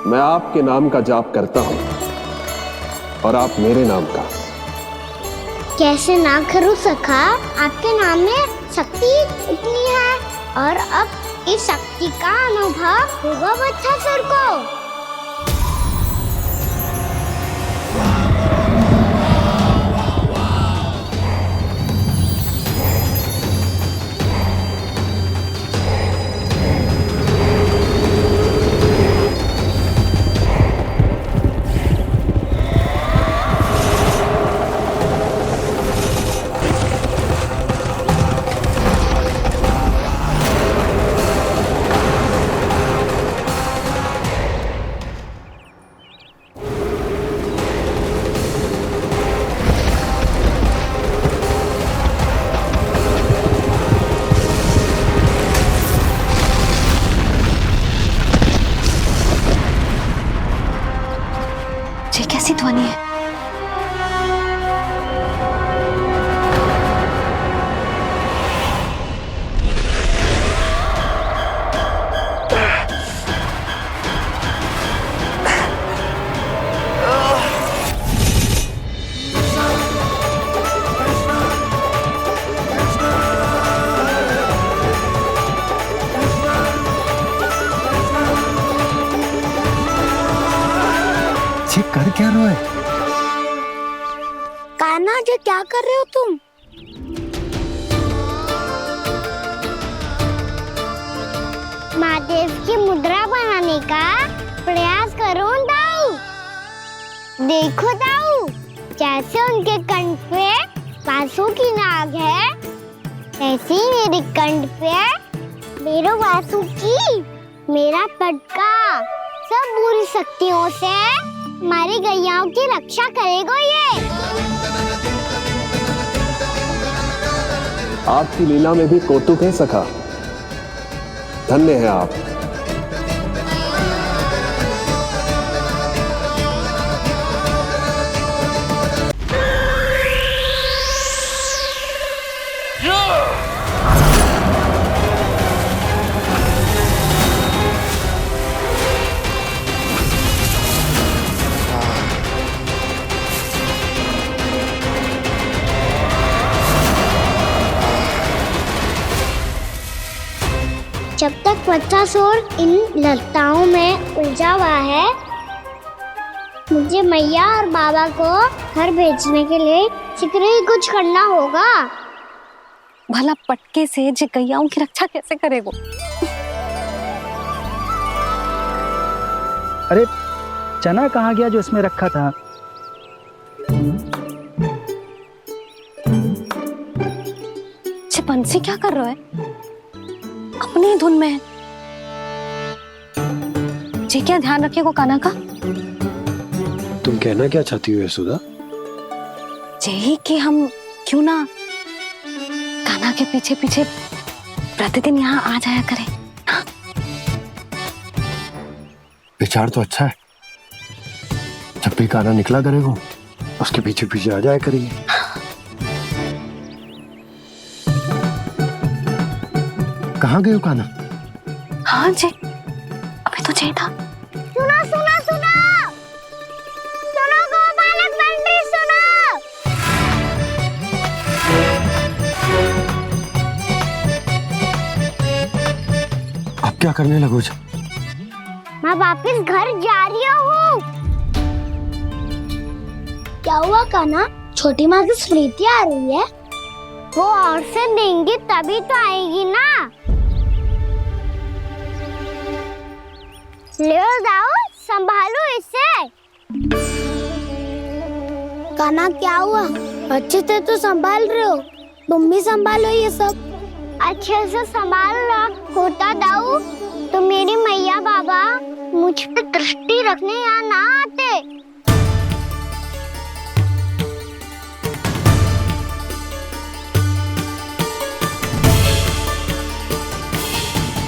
मैं आपके नाम का जाप करता हूं और आप मेरे नाम का। कैसे ना करूं सखा, आपके नाम में शक्ति इतनी है और अब इस शक्ति का अनुभव होगा बच्चासुर को। ये कैसी ध्वनि है? ये कर क्या रहे हो? कान्हा जी क्या कर रहे हो तुम? महादेव की मुद्रा बनाने का प्रयास करो दाऊ। देखो दाऊ, जैसे उनके कंठ पे बांसुरी की नाग है, ऐसे ही मेरे कंठ पे मेरो बांसुरी, मेरा पटका सब बुरी शक्तियों से हमारी गैयाओं की रक्षा करेगा ये। आपकी लीला में भी कौतुक है सखा, धन्य है आप। जब तक बच्चासुर इन लताओं में उलझा हुआ है, मुझे मैया और बाबा को घर भेजने के लिए शीघ्र ही कुछ करना होगा। भला पटके से जे गैयाओं की रक्षा कैसे करेगो? अरे चना कहाँ गया जो इसमें रखा था? जे बंसी क्या कर रहा है? अपनी धुन में है। जे क्या ध्यान रखेगो कान्हा का? तुम कहना क्या चाहती हो यशोदा? यही कि हम क्यों ना कान्हा के पीछे पीछे प्रतिदिन यहाँ आ जाया करें। हाँ? विचार तो अच्छा है। जब भी कान्हा निकला करेगा उसके पीछे पीछे आ जाया करेंगे। कहाँ गए हो कान्हा? हाँ जी, अभी तो चाहिए था। सुनो सुनो सुनो, सुनो गोपालक मंत्री सुनो। अब क्या करने लगो? मैं वापस घर जा रही हूँ। क्या हुआ कान्हा, छोटी माँ की स्मृति आ रही है? वो और से देंगी तभी तो आएगी ना। ले जाओ, संभालो इसे। कान्हा क्या हुआ? अच्छे से तो संभाल रहे हो, तुम भी संभालो ये सब। अच्छे से संभाल रहा होता दाऊ तो मेरी मैया बाबा मुझ पे दृष्टि रखने यहाँ ना आते।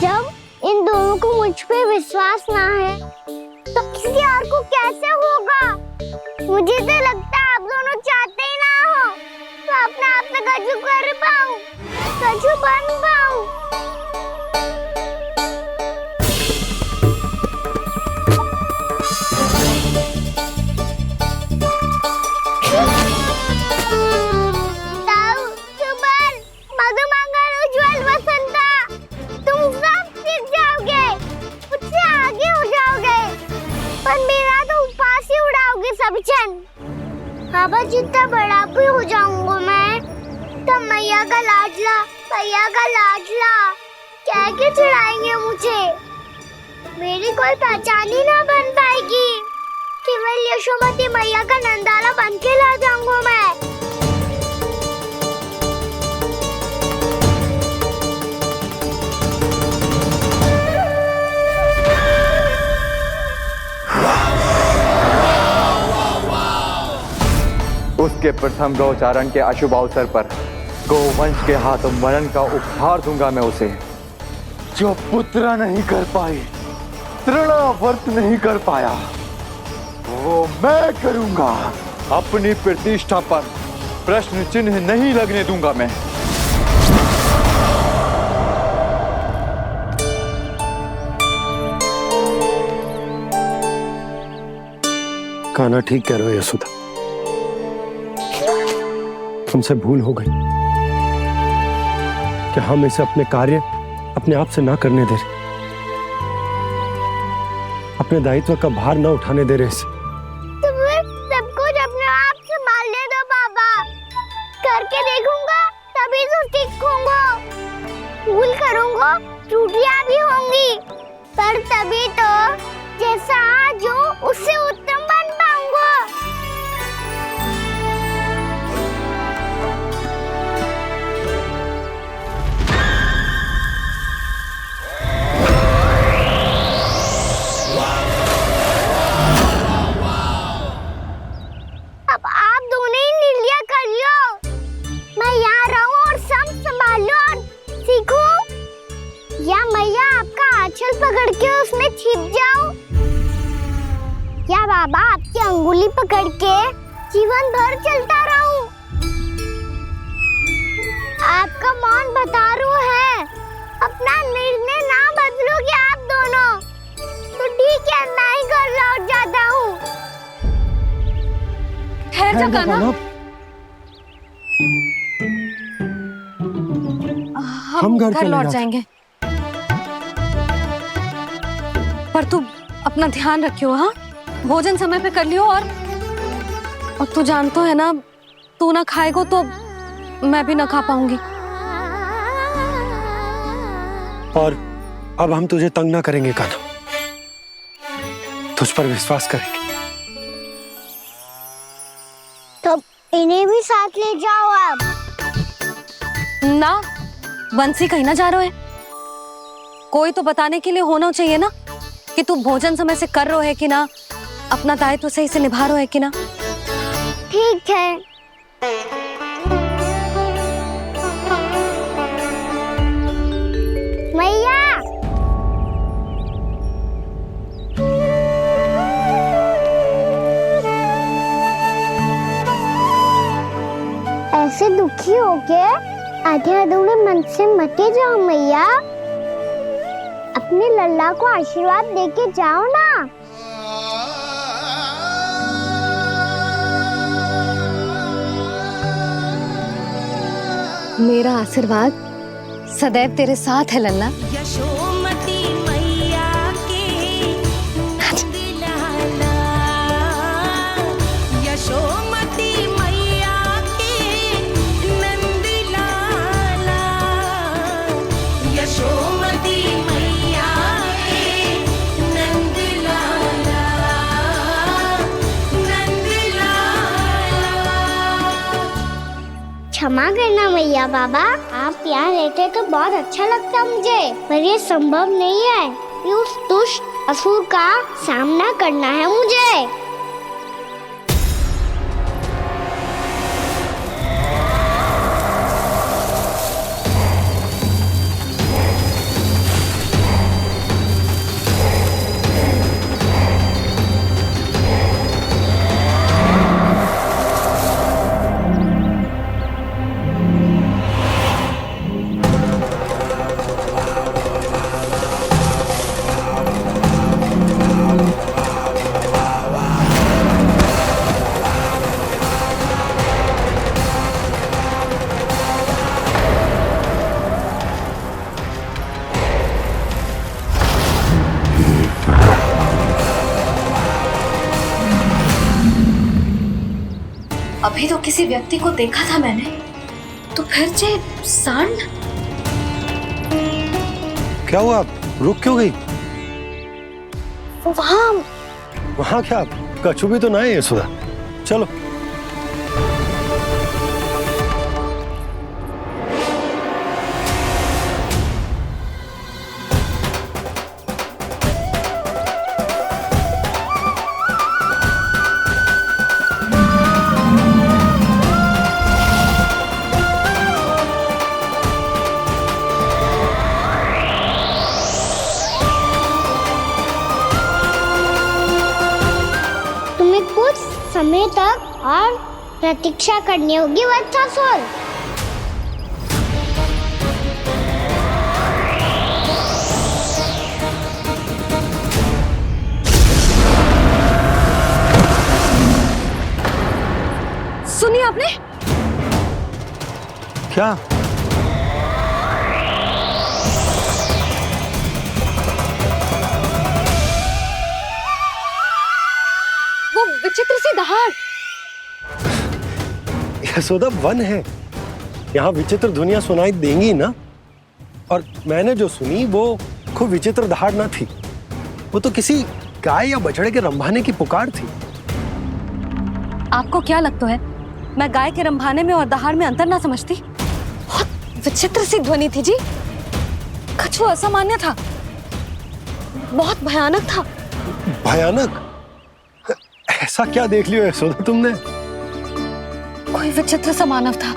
जब इन दोनों को मुझ पे विश्वास ना है तो किसी और को कैसे होगा? मुझे तो लगता है आप दोनों चाहते ही ना हो तो अपने आप में गजू कर पाऊं, गजू बन पाऊं। सफिशिएंट। बाबा जितना बड़ा भी हो जाऊंगा मैं, तब मैया का लाडला क्या के चढ़ाएंगे मुझे। मेरी कोई पहचान ही ना बन पाएगी। केवल यशोमती मैया का नंदाला बन के ला जाऊंगा मैं। उसके प्रथम गौचारण के अशुभ अवसर पर गोवंश के हाथों मरण का उपहार दूंगा मैं उसे। जो पुत्र नहीं कर पाई, तृणावर्त नहीं कर पाया, वो मैं करूंगा। अपनी प्रतिष्ठा पर प्रश्न चिन्ह नहीं लगने दूंगा मैं। कान्हा ठीक कह रहे हो यशोदा, हमसे भूल हो गई कि हम इसे अपने कार्य अपने आप से ना करने दे रहे, अपने दायित्व का भार ना उठाने दे रहे इसे। तो फिर सब कुछ अपने आप से संभालने दो बाबा। करके देखूंगा तभी तो सीखूंगा। भूल करूंगा, त्रुटियां भी होंगी, पर तभी तो जैसा आज हूं उससे उत्तम बन पाऊंगा। अब आप दोनों ही निर्णय कर लो। मैं यहाँ रहूं और सब संभाल लो और सीखूं, या मैया आपका आंचल पकड़ के उसमें छिप जाऊं, या बाबा आपकी अंगुली पकड़ के जीवन भर चलता रहूं। आपका मौन बता रहा है, अपना निर्णय ना बदलोगे आप दोनों तो ठीक है, मैं ही घर लौट जाता हूँ। ठहर जा कान्हा, हम घर लौट जाएंगे, पर तू अपना ध्यान रखियो। हाँ, भोजन समय पे कर लियो। और तू जानतो है ना, तू ना खाएगो तो मैं भी ना खा पाऊंगी। और अब हम तुझे तंग ना करेंगे कान्हा, तुझ पर विश्वास करेंगे। तो इन्हें भी साथ ले जाओ आप। ना, बंसी कहीं ना जा रहे है। कोई तो बताने के लिए होना चाहिए ना कि तू भोजन समय से कर रहे है कि ना, अपना दायित्व सही से निभा रहे है कि ना। ठीक है। मैया, ऐसे दुखी होके आधे अधूरे मन से मत जाओ मैया। अपने लल्ला को आशीर्वाद देके जाओ ना। मेरा आशीर्वाद सदैव तेरे साथ है लल्ला। यशोमती मैया के नंदलाला, यशोमती मैया के नंदलाला, यशोमती मैया के नंदलाला, नंदलाला। क्षमा करना मैया बाबा, आप यहाँ रहते तो बहुत अच्छा लगता मुझे, पर ये संभव नहीं है। उस दुष्ट असुर का सामना करना है मुझे। अभी तो किसी व्यक्ति को देखा था मैंने, तो फिर जे सांड। क्या हुआ, रुक क्यों गई? वहाँ वहां क्या कछु भी तो नहीं है सुधा, चलो। तुम्हें कुछ समय तक और प्रतीक्षा करनी होगी वत्सासुर। सुनिए आपने? क्या? वो विचित्र सी दहाड़। यशोदा, वन है, यहाँ विचित्र ध्वनियां सुनाई देंगी ना। और मैंने जो सुनी वो खूब विचित्र दहाड़ ना थी, वो तो किसी गाय या बछड़े के रंभाने की पुकार थी। आपको क्या लगता है मैं गाय के रंभाने में और दहाड़ में अंतर ना समझती? बहुत विचित्र सी ध्वनि थी जी, कुछ वो असामान्य था, बहुत भयानक था। भयानक? ऐसा क्या देख लियो यशोदा तुमने? कोई विचित्र सा मानव था।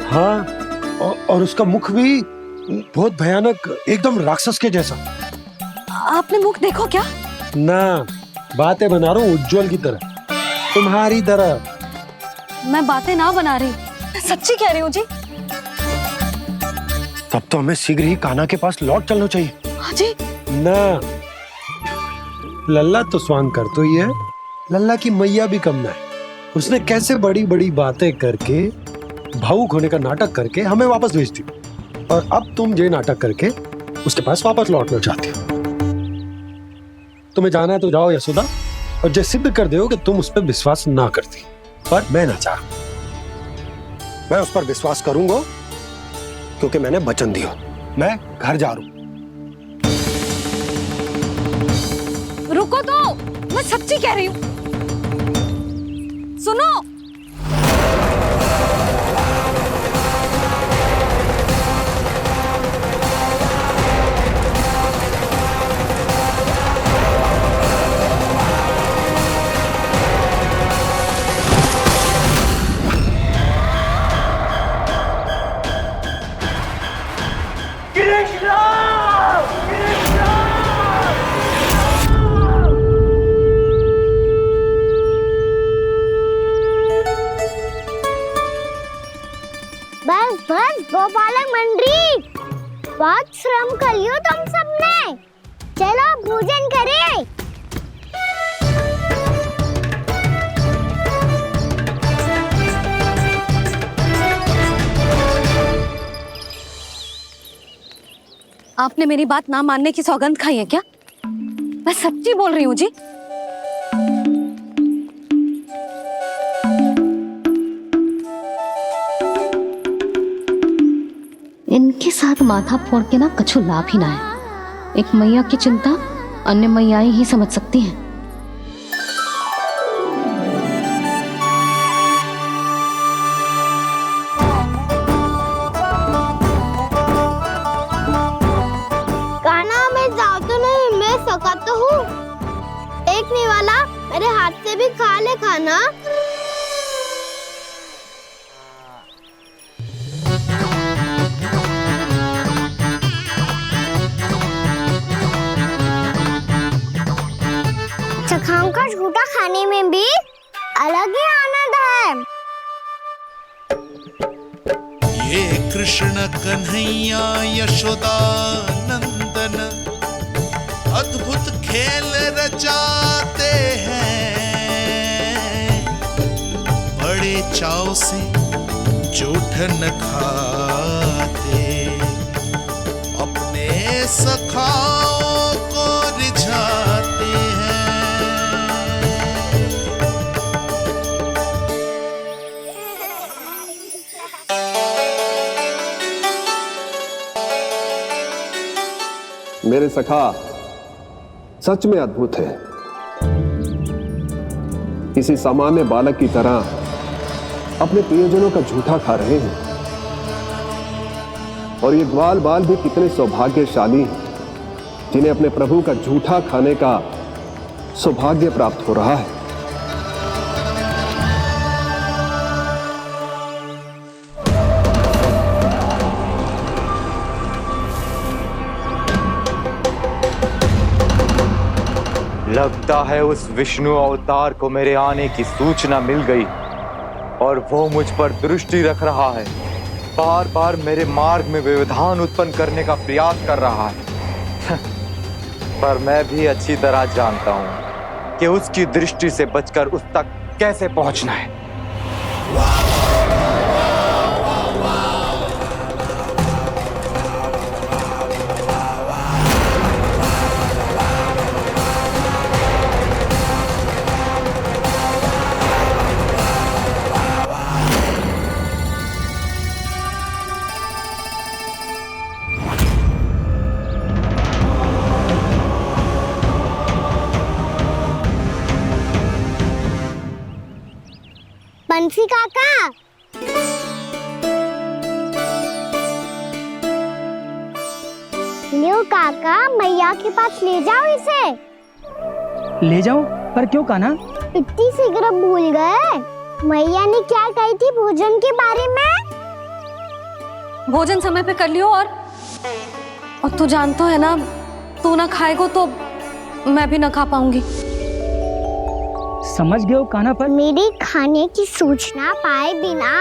हाँ, और उसका मुख भी बहुत भयानक, एकदम राक्षस के जैसा। आपने मुख देखो क्या? ना, बातें बना रहा हूँ उज्जवल की तरह, तुम्हारी तरह। मैं बातें ना बना रही, मैं सच्ची कह रही हूँ जी। तब तो हमें शीघ्र ही कान्हा के पास लौट चलना चाहिए। हाँ जी। ना, लल्ला तो स्वांग कर तो ही है, लल्ला की मैया भी कम ना है। उसने कैसे बड़ी बड़ी बातें करके, भावुक होने का नाटक करके हमें वापस भेज दी, और अब तुम ये नाटक करके उसके पास वापस लौटना चाहती हो। तुम्हें जाना है तो जाओ यशोदा, और जो सिद्ध कर दो कि तुम उस पर विश्वास ना करती, पर मैं ना चाह, मैं उस पर विश्वास करूंगा क्योंकि मैंने वचन दिया। मैं घर जा रहा हूं। रुको तो, मैं सच्ची कह रही हूँ। सुनो, बस बस गोपालक मंडली, बहुत श्रम कर लियो तुम सबने, चलो भोजन करें। आपने मेरी बात ना मानने की सौगंध खाई है क्या? मैं सच्ची बोल रही हूँ जी। इनके साथ माथा फोड़ के ना कछु लाभ ही ना है। एक मैया की चिंता अन्य मैयाएं ही समझ सकती हैं। कान्हा, मैं जाऊँ तो नहीं, मैं सका तो हूँ। एक नहीं वाला मेरे हाथ से भी खा ले खाना। चखाओं का झूठा खाने में भी अलग ही आनंद है। ये कृष्ण कन्हैया यशोदा नंदन अद्भुत खेल रचाते हैं, बड़े चाव से जूठन खाते, अपने सखाओं को रिझाते हैं। मेरे सखा सच में अद्भुत है। किसी सामान्य बालक की तरह अपने प्रियजनों का झूठा खा रहे हैं। और ये ग्वाल बाल भी कितने सौभाग्यशाली हैं जिन्हें अपने प्रभु का झूठा खाने का सौभाग्य प्राप्त हो रहा है। लगता है उस विष्णु अवतार को मेरे आने की सूचना मिल गई और वो मुझ पर दृष्टि रख रहा है। बार बार मेरे मार्ग में व्यवधान उत्पन्न करने का प्रयास कर रहा है। पर मैं भी अच्छी तरह जानता हूं कि उसकी दृष्टि से बचकर उस तक कैसे पहुंचना है। बंसी काका, लियो काका, मैया के पास ले जाओ इसे। ले जाऊं? पर क्यों कान्हा? इतनी शीघ्र भूल गए? मैया ने क्या कही थी भोजन के बारे में? भोजन समय पे कर लियो। और तू जानता है ना, तू ना खाएगा तो मैं भी ना खा पाऊंगी। समझ गए हो कान्हा? पर मेरे खाने की सूचना पाए बिना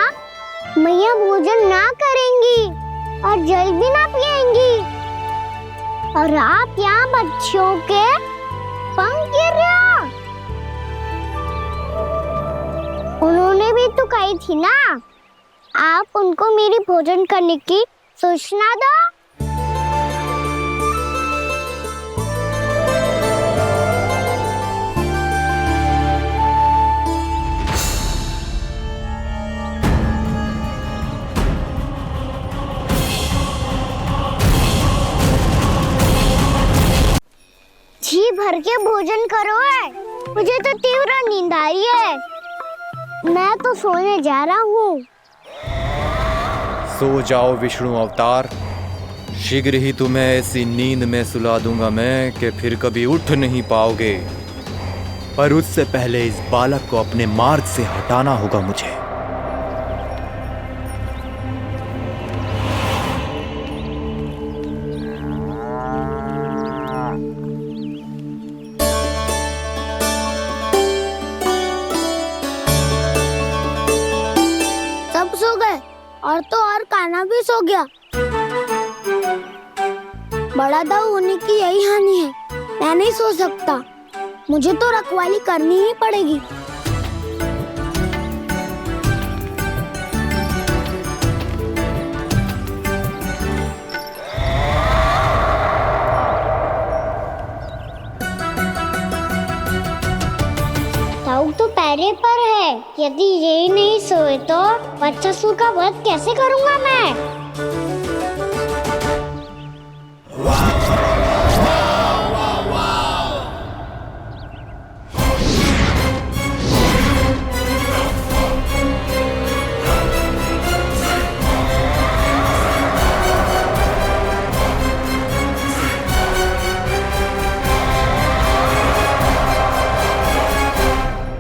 मैया भोजन ना करेंगी और जल भी ना पिएंगी। और आप यहाँ बच्चों के पंख गिर रहे हो। उन्होंने भी तो कही थी ना, आप उनको मेरी भोजन करने की सूचना दो। जी भर के भोजन करो है, मुझे तो तीव्र नींद आ रही है। मैं तो सोने जा रहा हूँ। सो जाओ विष्णु अवतार, शीघ्र ही तुम्हें ऐसी नींद में सुला दूंगा मैं कि फिर कभी उठ नहीं पाओगे। पर उससे पहले इस बालक को अपने मार्ग से हटाना होगा मुझे। सब सो गए और तो और कान्हा भी सो गया। बड़ा दाऊ होने की यही हानि है। मैं नहीं सो सकता, मुझे तो रखवाली करनी ही पड़ेगी। दाऊ तो पैरे पर है। यदि यही नहीं सोए तो बच्चासुर का वध कैसे करूंगा मैं?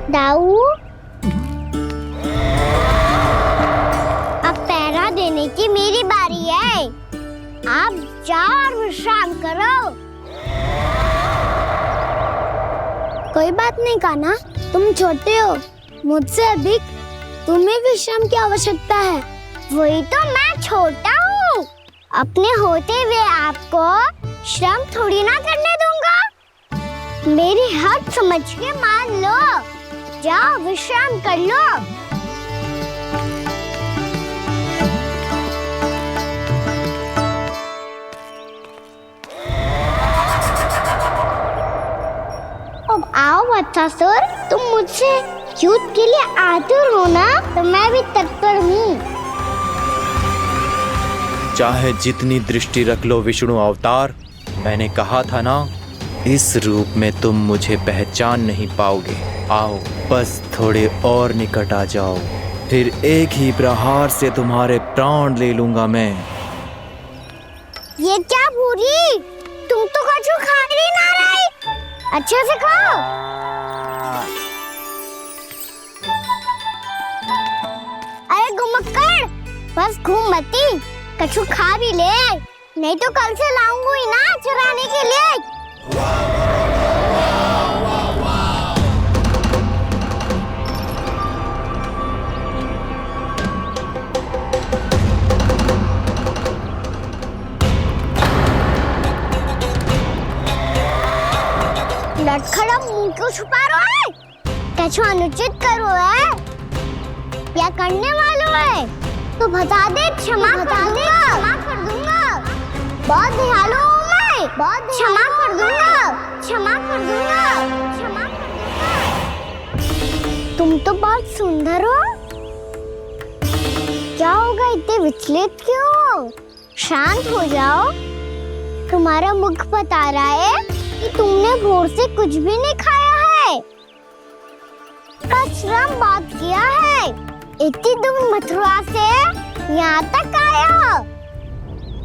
दाऊ, अब पहरा देने की मेरी बारी है। आप जाओ और विश्राम करो। कोई बात नहीं कान्हा, तुम छोटे हो, मुझसे अधिक तुम्हें विश्राम की आवश्यकता है। वही तो, मैं छोटा हूँ, अपने होते हुए आपको श्रम थोड़ी ना करने दूंगा। मेरी हद समझ के मान लो। जाओ विश्राम कर लो। अब आओ बच्चासुर, तुम मुझसे युद्ध के लिए आतुर हो ना, तो मैं भी तत्पर हूँ। चाहे जितनी दृष्टि रख लो विष्णु अवतार, मैंने कहा था ना, इस रूप में तुम मुझे पहचान नहीं पाओगे। आओ बस थोड़े और निकट आ जाओ, फिर एक ही प्रहार से तुम्हारे प्राण ले लूंगा मैं। ये क्या भूरी, तुम तो कछु खा ही ना रही, अच्छे से खाओ। अरे घुमक्कड़, बस घूम मती, कछु खा भी ले, नहीं तो कल से लाऊंगी ना चुराने के लिए। लटखड़ा मुंह क्यों छुपा रहा है? कछु अनुचित करो है या करने वालों है तो बता दे, क्षमा कर दूंगा। बहुत दयालु हूँ मैं, बहुत क्षमा कर दूंगा। तुम तो बहुत सुंदर हो, क्या होगा इतने विचलित क्यों हो? शांत हो जाओ, तुम्हारा मुख बता रहा है कि तुमने भोर से कुछ भी नहीं खाया है, श्रम बात किया है, इतनी दूर मथुरा से यहाँ तक आया हो,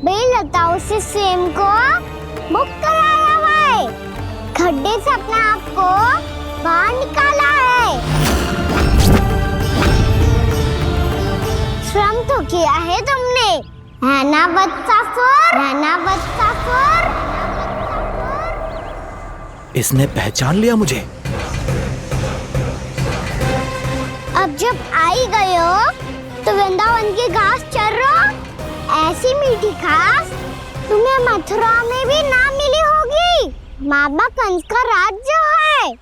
बेलताओं से स्वयं को मुक्त कराया हुआ है, खड्डे से अपने आप को बाहर निकाला है। श्रम तो किया है तुमने, है ना वत्सासुर? इसने पहचान लिया मुझे। अब जब आई गए हो तो वृंदावन की घास चर रहो, ऐसी मीठी घास तुम्हें मथुरा में भी ना मिली होगी। मामा कंस का राज्य है।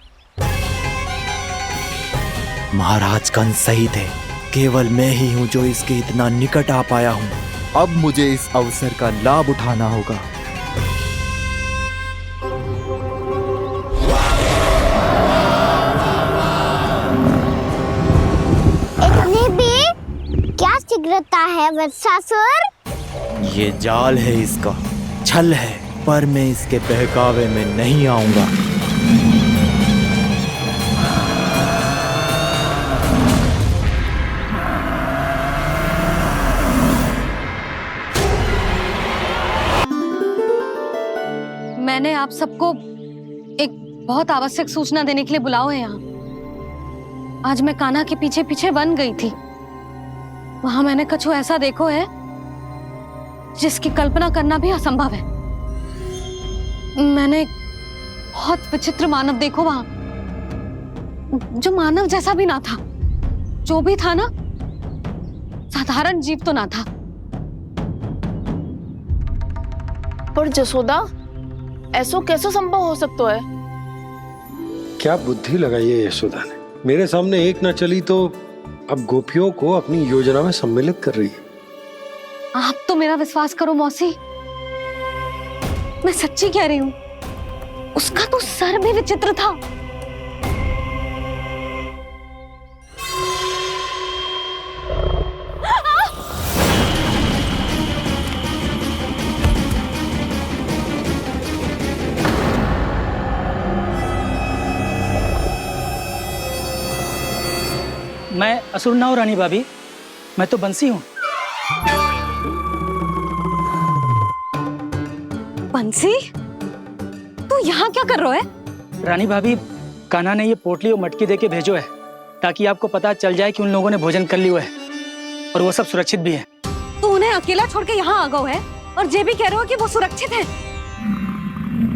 महाराज कंस सही थे, केवल मैं ही हूँ जो इसके इतना निकट आ पाया हूँ। अब मुझे इस अवसर का लाभ उठाना होगा। क्या शीघ्रता है वत्सासुर? ये जाल है इसका, छल है, पर मैं इसके बहकावे में नहीं आऊंगा। मैंने आप सबको एक बहुत आवश्यक सूचना देने के लिए बुलाओ है यहाँ। आज मैं कान्हा के पीछे पीछे वन गई थी, वहां मैंने कछु ऐसा देखो है जिसकी कल्पना करना भी असंभव है। मैंने बहुत विचित्र मानव देखो वहां, जो मानव जैसा भी ना था, जो भी था ना साधारण जीव तो ना था। पर जसोदा, ऐसो कैसे संभव हो सकता है? क्या बुद्धि लगाई है यशोदा ने, मेरे सामने एक न चली तो अब गोपियों को अपनी योजना में सम्मिलित कर रही है। आप तो मेरा विश्वास करो मौसी, मैं सच्ची कह रही हूँ, उसका तो सर भी विचित्र था। मैं असुर ना हूँ रानी भाभी, मैं तो बंसी हूँ। बंसी, तू यहाँ क्या कर रहा है? रानी भाभी, कान्हा ने ये पोटली और मटकी देके भेजो है ताकि आपको पता चल जाए कि उन लोगों ने भोजन कर लिया है और वो सब सुरक्षित भी है। तू उन्हें अकेला छोड़ के यहाँ आ गए है और ये भी कह रहे हो कि वो सुरक्षित है।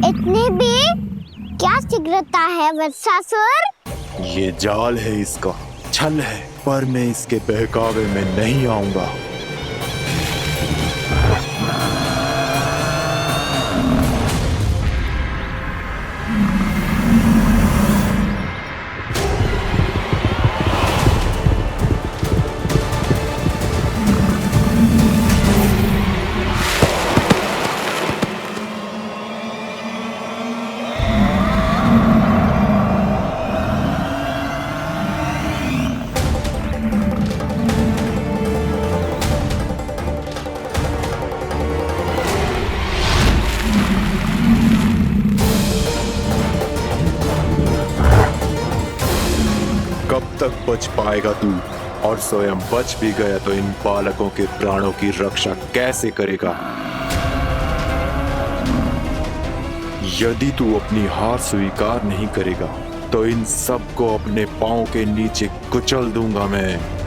इतनी भी क्या शीघ्रता है वत्सासुर? ये जाल है इसका, छल है, पर मैं इसके बहकावे में नहीं आऊंगा। तक बच पाएगा तू? और स्वयं बच भी गया तो इन बालकों के प्राणों की रक्षा कैसे करेगा? यदि तू अपनी हार स्वीकार नहीं करेगा तो इन सबको अपने पांव के नीचे कुचल दूंगा मैं।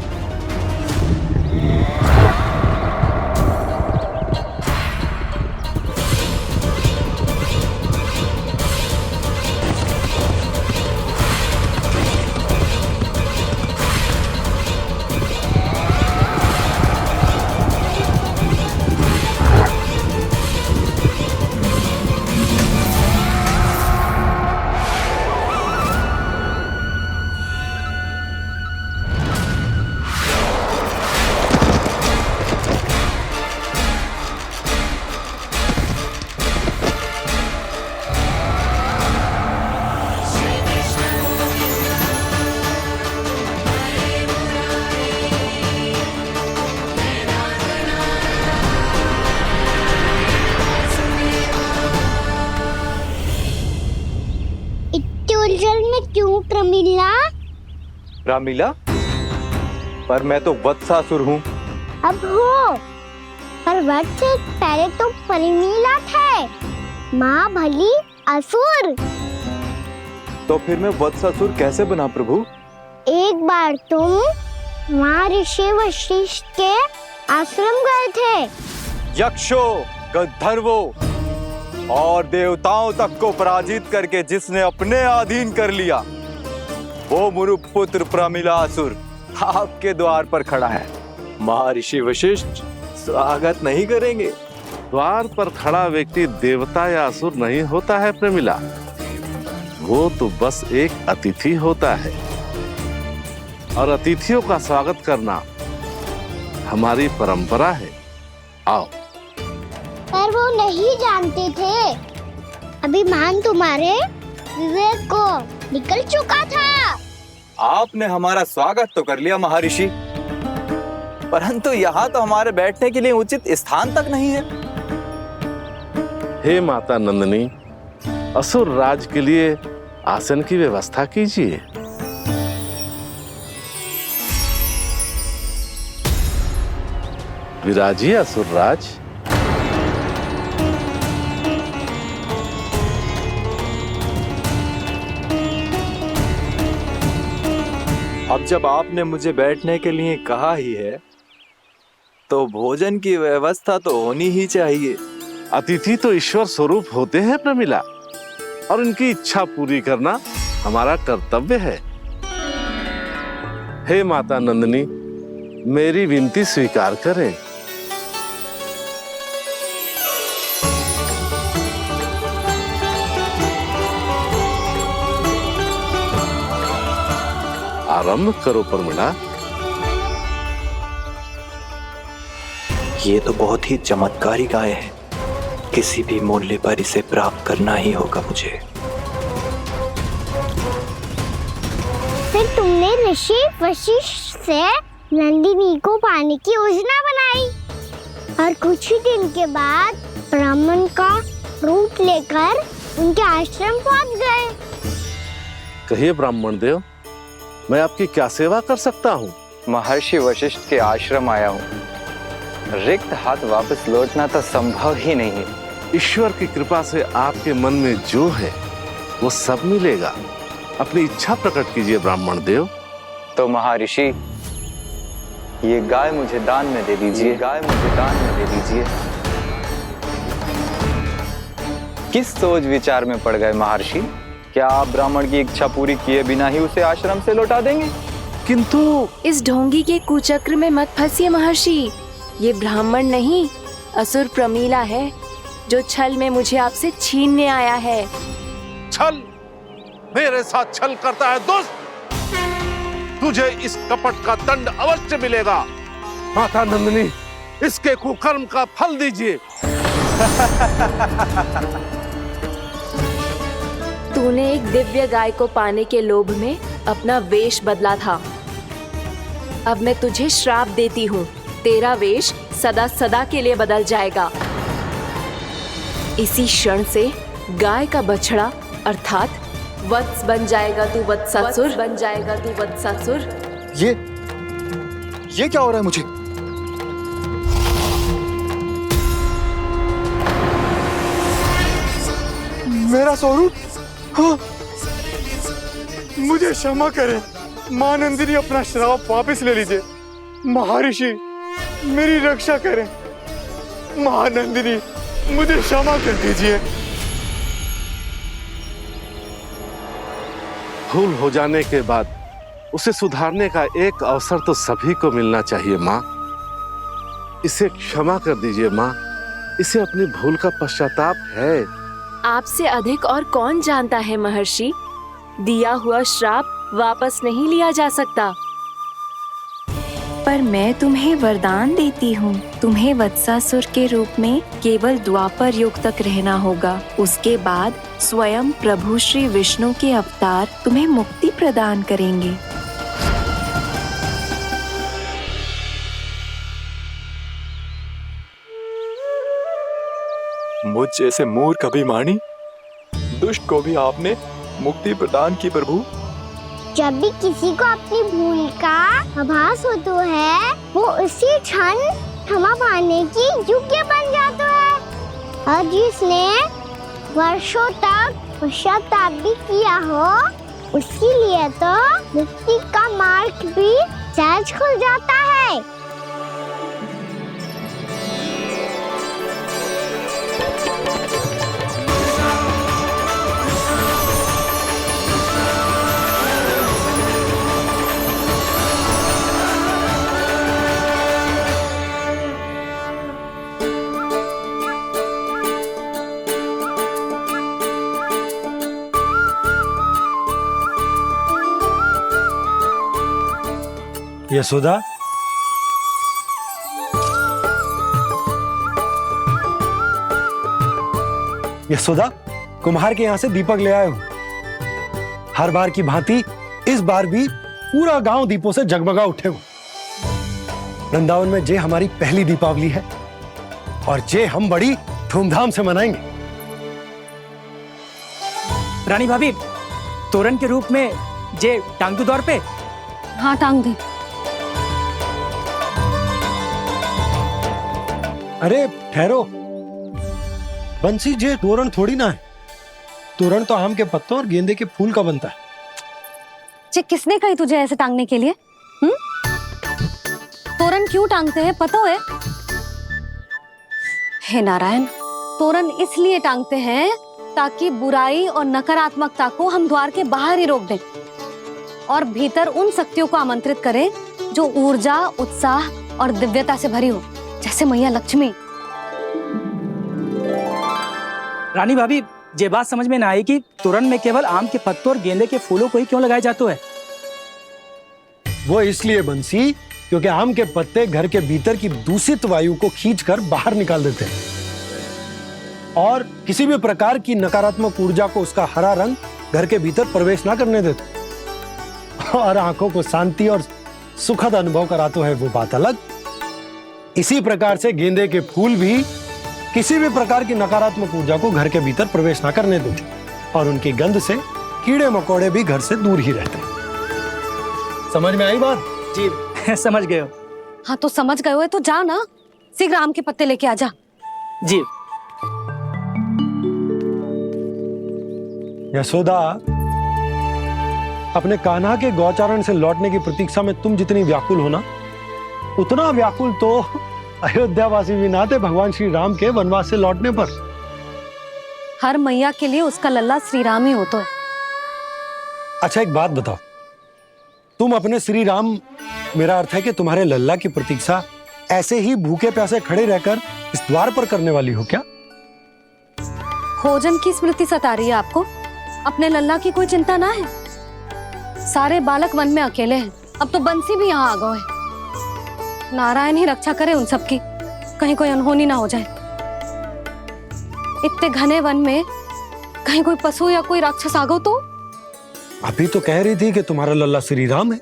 उलझन में क्यों प्रमिला? रामीला, पर मैं तो वत्सासुर हूँ। अब हो, पर वत्स से पहले तो प्रमिला थे, माँ भली असुर। तो फिर मैं वत्सासुर कैसे बना प्रभु? एक बार तुम माँ ऋषि वशिष्ठ के आश्रम गए थे। यक्षों, गंधर्वों और देवताओं तक को पराजित करके जिसने अपने अधीन कर लिया, वो मुरुपुत्र प्रमिलासुर आपके द्वार पर खड़ा है। महर्षि वशिष्ठ स्वागत नहीं करेंगे? द्वार पर खड़ा व्यक्ति देवता या असुर नहीं होता है प्रमिला, वो तो बस एक अतिथि होता है और अतिथियों का स्वागत करना हमारी परंपरा है। आओ। पर वो नहीं जानते थे, अभिमान तुम्हारे विवेक को निकल चुका था। आपने हमारा स्वागत तो कर लिया महर्षि, परंतु यहाँ तो हमारे बैठने के लिए उचित स्थान तक नहीं है। हे माता नंदिनी, असुर राज के लिए आसन की व्यवस्था कीजिए। विराजिए असुर राज। अब जब आपने मुझे बैठने के लिए कहा ही है, तो भोजन की व्यवस्था तो होनी ही चाहिए। अतिथि तो ईश्वर स्वरूप होते हैं प्रमिला, और उनकी इच्छा पूरी करना हमारा कर्तव्य है। हे माता नंदिनी, मेरी विनती स्वीकार करें। आरंभ करो प्रमिला। ये तो बहुत ही चमत्कारी गाय है, किसी भी मूल्य पर इसे प्राप्त करना ही होगा मुझे। फिर तुमने ऋषि वशिष्ठ से नंदिनी को पाने की योजना बनाई और कुछ ही दिन के बाद ब्राह्मण का रूप लेकर उनके आश्रम पहुंच गए। कहिए ब्राह्मण देव, मैं आपकी क्या सेवा कर सकता हूँ? महर्षि वशिष्ठ के आश्रम आया हूँ। रिक्त हाथ वापस लौटना तो संभव ही नहीं है। ईश्वर की कृपा से आपके मन में जो है वो सब मिलेगा। अपनी इच्छा प्रकट कीजिए ब्राह्मण देव। तो महर्षि, ये गाय मुझे दान में दे दीजिए। गाय मुझे दान में दे दीजिए। किस सोच विचार में पड़ गए महर्षि? क्या आप ब्राह्मण की इच्छा पूरी किए बिना ही उसे आश्रम से लौटा देंगे? किंतु इस ढोंगी के कुचक्र में मत फंसिए महर्षि। ये ब्राह्मण नहीं, असुर प्रमिला है, जो छल में मुझे आपसे छीनने आया है। छल? मेरे साथ छल करता है दुष्ट? तुझे इस कपट का दंड अवश्य मिलेगा। माता नंदिनी, इसके कुकर्म का फल दीजिए। तूने एक दिव्य गाय को पाने के लोभ में अपना वेश बदला था। अब मैं तुझे श्राप देती हूँ, तेरा वेश सदा सदा के लिए बदल जाएगा। इसी क्षण से गाय का बछड़ा अर्थात वत्स बन जाएगा तू वत्सासुर, बन जाएगा तू वत्सासुर। ये क्या हो रहा है मुझे? मेरा स्वरूप? हाँ। मुझे क्षमा करें मां नंदिनी, अपना श्राप वापस ले लीजिए। महर्षि मेरी रक्षा करें। महानंदिनी मुझे क्षमा कर दीजिए। भूल हो जाने के बाद उसे सुधारने का एक अवसर तो सभी को मिलना चाहिए माँ। इसे क्षमा कर दीजिए माँ, इसे अपनी भूल का पश्चाताप है। आपसे अधिक और कौन जानता है महर्षि, दिया हुआ श्राप वापस नहीं लिया जा सकता। पर मैं तुम्हें वरदान देती हूँ, तुम्हें वत्सासुर के रूप में केवल द्वापर युग तक रहना होगा। उसके बाद स्वयं प्रभु श्री विष्णु के अवतार तुम्हें मुक्ति प्रदान करेंगे। मुझ जैसे मूर्ख अभिमानी दुष्ट को भी आपने मुक्ति प्रदान की प्रभु। जब भी किसी को अपनी भूल का आभास होता है, वो उसी क्षण क्षमा पाने की योग्य बन जाता है। और जिसने वर्षों तक पश्चाताप भी किया हो, उसके लिए तो मुक्ति का मार्ग भी सहज खुल जाता है। यशोदा, यशोदा, कुम्हार के यहाँ से दीपक ले आया हूं। हर बार की भांति इस बार भी पूरा गांव दीपों से जगमगा उठे हो। वृंदावन में जे हमारी पहली दीपावली है और जे हम बड़ी धूमधाम से मनाएंगे। रानी भाभी, तोरण के रूप में जे टांग दो दौर पे। हाँ, टांग दे। अरे ठहरो, बंसी, जे तोरण थोड़ी ना है। तोरण तो आम के पत्तों और गेंदे के फूल का बनता है। जे किसने कही तुझे ऐसे टांगने के लिए? तोरण क्यों टांगते हैं पता है? हे नारायण, तोरण इसलिए टांगते हैं ताकि बुराई और नकारात्मकता को हम द्वार के बाहर ही रोक दें और भीतर उन शक्तियों को आमंत्रित करें जो ऊर्जा, उत्साह और दिव्यता से भरी हो, जैसे मैया लक्ष्मी। रानी भाभी, ये बात समझ में ना आई कि तोरण में केवल आम के पत्तों और गेंदे के फूलों को ही क्यों लगाया जाता है? वो इसलिए बंसी, क्योंकि आम के पत्ते घर के भीतर की दूषित वायु को खींचकर बाहर निकाल देते हैं और किसी भी प्रकार की नकारात्मक ऊर्जा को उसका हरा रंग घर के भीतर प्रवेश ना करने देते और आंखों को शांति और सुखद अनुभव कराते है, वो बात अलग। इसी प्रकार से गेंदे के फूल भी किसी भी प्रकार की नकारात्मक ऊर्जा को घर के भीतर प्रवेश ना करने देते और उनकी गंध से कीड़े मकोड़े भी घर से दूर ही रहते हैं। समझ में आई बात? जी, समझ गए हो। हाँ, तो समझ गए हो तो जा ना, शीघ्र आम के पत्ते लेके आजा। जी। यशोदा, अपने कान्हा के गौचारण से लौटने की प्रतीक्षा में तुम जितनी व्याकुल हो ना, उतना व्याकुल तो अयोध्यावासी भी ना थे भगवान श्री राम के वनवास से लौटने पर। हर मैया के लिए उसका लल्ला श्री राम ही होता है। अच्छा, एक बात बताओ, तुम अपने श्री राम, मेरा अर्थ है कि तुम्हारे लल्ला की प्रतीक्षा ऐसे ही भूखे प्यासे खड़े रहकर इस द्वार पर करने वाली हो क्या? भोजन की स्मृति सता रही है आपको? अपने लल्ला की कोई चिंता ना है। सारे बालक वन में अकेले हैं, अब तो बंसी भी यहाँ आ गए हैं। नारायण ही रक्षा करे उन सबकी, कहीं कोई अनहोनी ना हो जाए। इतने घने वन में कहीं कोई पशु या कोई राक्षस आ गो तो? अभी तो कह रही थी कि तुम्हारा लल्ला श्री राम है।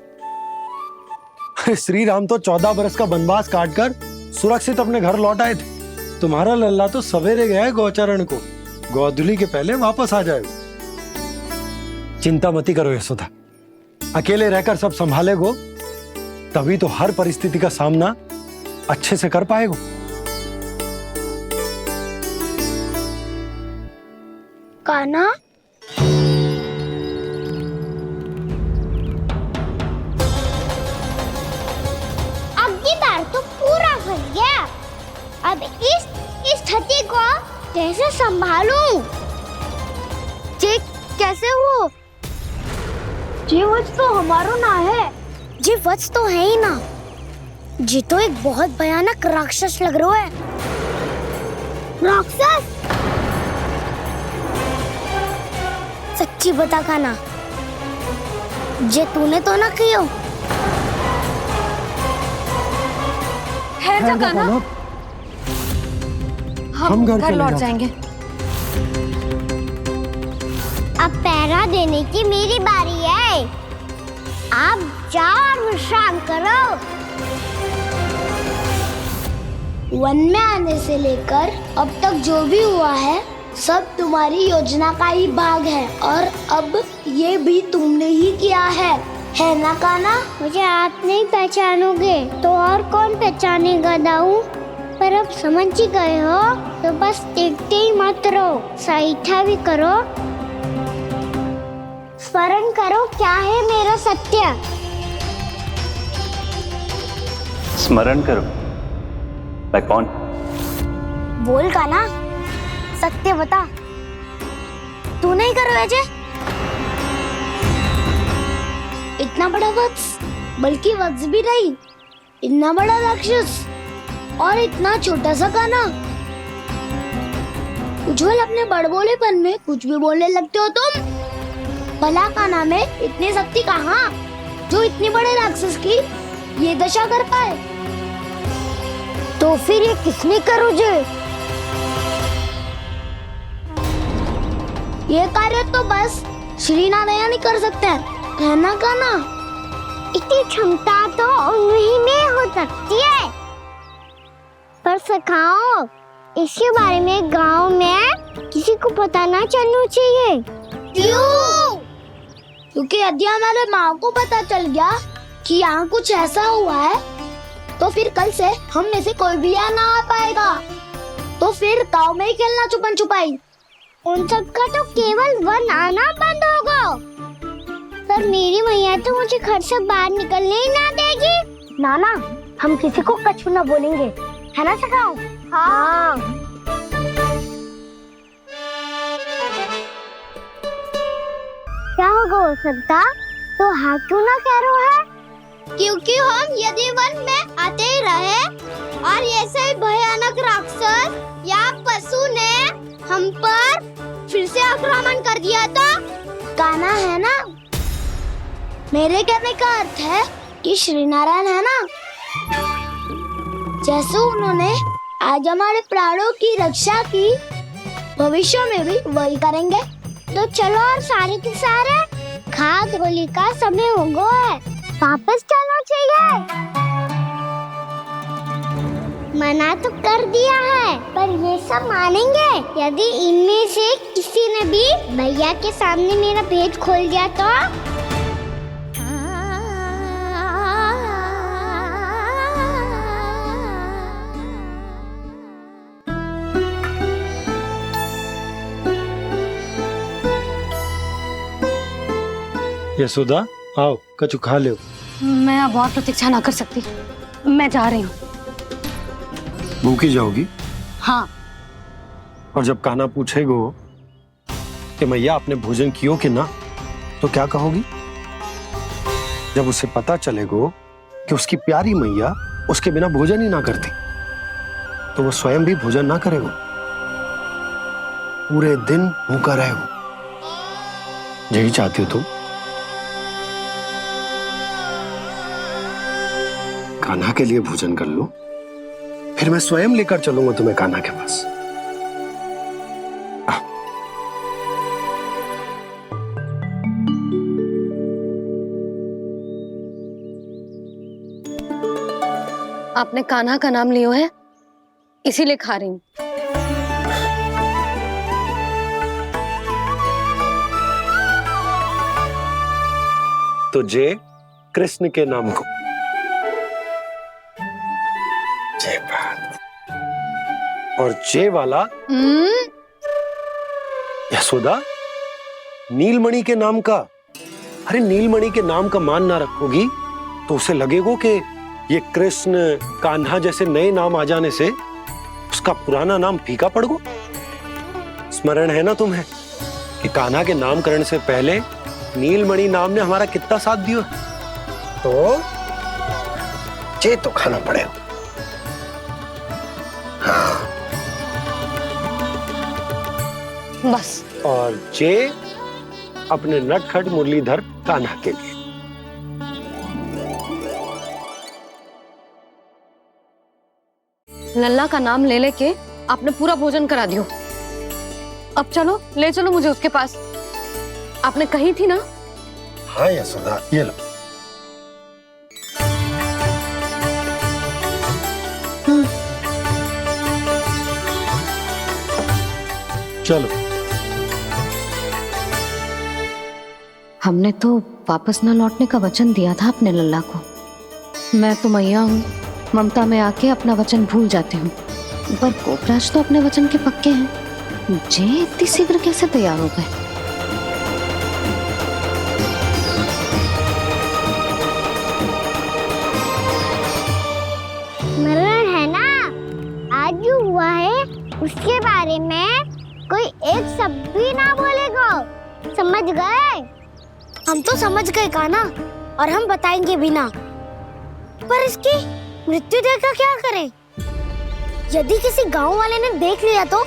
श्री राम तो 14 बरस का वनवास काटकर सुरक्षित अपने घर लौट आए थे। तुम्हारा लल्ला तो सवेरे गया है गौचरण को, गोधूली के पहले वापस आ जाएगा। चिंता मती करो यशोदा, अकेले रहकर सब संभालेगो तभी तो हर परिस्थिति का सामना अच्छे से कर पाएगो। कान्हा, अब की बार तो पूरा फंस गया। अब इस स्थिति को कैसे संभालूं? जी कैसे हो? जी वत्स तो हमारो ना है। जी वत्स तो है ही ना। जी तो एक बहुत भयानक राक्षस लग रहा है। राक्षस? सच्ची बता कान्हा, जे तूने तो ना कियो? ठहर जा कान्हा, हम घर लौट जाएंगे। अब पहरा देने की मेरी बारी है। आप जाओ और विश्राम करो। वन में आने से लेकर अब तक जो भी हुआ है सब तुम्हारी योजना का ही भाग है, और अब ये भी तुमने ही किया है ना कान्हा? मुझे आप नहीं पहचानोगे तो और कौन पहचानेगा दाऊ? पर अब समझ ही गए हो तो बस देखते ही मत रहो, सहीठा भी करो। स्मरण करो क्या है मेरा सत्य। स्मरण करो? मैं कौन? बोल कान्हा, सत्य बता। तू नहीं करो अजय? इतना बड़ा वत्स, बल्कि वत्स भी नहीं, इतना बड़ा राक्षस और इतना छोटा सा कान्हा। उज्जवल अपने बड़बोलेपन में कुछ भी बोलने लगते हो तुम। भला कान्हा में इतनी शक्ति कहाँ जो इतनी बड़े राक्षस की ये दशा कर पाए? तो फिर ये किसने करो जे? ये कार्य तो बस श्री नारायण ही कर सकते हैं, है ना कान्हा? इतनी क्षमता तो उन्हीं में हो सकती है। पर सखाओ, इसके बारे में गांव में किसी को पता ना चलना चाहिए। क्यों? क्योंकि यदि हमारे माँ को पता चल गया कि यहाँ कुछ ऐसा हुआ है तो फिर कल से हम में से कोई भी यहाँ ना आ पाएगा। तो फिर गांव में ही खेलना छुपन छुपाई। उन सब का तो केवल वन आना बंद होगा। पर मेरी मैया तो मुझे घर से बाहर निकलने ही ना देगी। नाना, हम किसी को कछु ना बोलेंगे, है ना सखाओ? हाँ। क्या होगा हो सकता? तो हाँ क्यों ना कह रहा है? क्योंकि हम यदि वन में आते ही रहे और ऐसे भयानक राक्षस या पशु ने हम पर फिर से आक्रमण कर दिया तो कान्हा, है ना? मेरे कहने का अर्थ है कि श्री नारायण है ना, जैसे उन्होंने आज हमारे प्राणों की रक्षा की, भविष्य में भी वही करेंगे। तो चलो और सारे के सारे खाद होली का समय हो गया है, वापस चलना चाहिए। मना तो कर दिया है, पर ये सब मानेंगे यदि इनमें से किसी ने भी भैया के सामने मेरा पेट खोल दिया तो? यशोदा, आओ कछु खा लो। मैं अब और प्रतीक्षा ना कर सकती, मैं जा रही हूँ। भूखी जाओगी? हाँ। और जब कान्हा पूछेगो कि मैया आपने भोजन कियो कि ना, तो क्या कहोगी? जब उसे पता चलेगो कि उसकी प्यारी मैया उसके बिना भोजन ही ना करती, तो वो स्वयं भी भोजन ना करेगो, पूरे दिन भूखा रहेगो। यही चाहती हो तुम? कान्हा के लिए भोजन कर लो, फिर मैं स्वयं लेकर चलूंगा तुम्हें कान्हा के पास। आपने कान्हा का नाम लियो है, इसीलिए खा रही हूँ। तो जे कृष्ण के नाम को। जे बात। और जे वाला यशोदा नीलमणि के नाम का। अरे नीलमणि के नाम का मान ना रखोगी तो उसे लगेगा कि ये कृष्ण कान्हा जैसे नए नाम आ जाने से उसका पुराना नाम फीका पड़ गो। स्मरण है ना तुम्हें कि कान्हा के नामकरण से पहले नीलमणि नाम ने हमारा कितना साथ दिया। तो जे तो खाना पड़ेगा। हाँ। बस। और जे अपने नटखट मुरलीधर कान्हा के लिए। लल्ला का नाम ले लेके आपने पूरा भोजन करा दियो। अब चलो, ले चलो मुझे उसके पास। आपने कही थी ना। हाँ यशोदा, ये लो। चलो। हमने तो वापस ना लौटने का वचन दिया था अपने लल्ला को। मैं तो मैया हूँ, ममता में आके अपना वचन भूल जाती हूँ, पर गोपराज तो अपने वचन के पक्के हैं। जे इतनी शीघ्र कैसे तैयार हो गए? मरण है ना, आज जो हुआ है उसके बारे में कोई एक शब्द भी ना बोलेगा। समझ गए? हम तो समझ गए कान्हा, और हम बताएंगे भी ना। पर इसकी मृत्यु देखकर क्या करें? यदि किसी गांव वाले ने देख लिया तो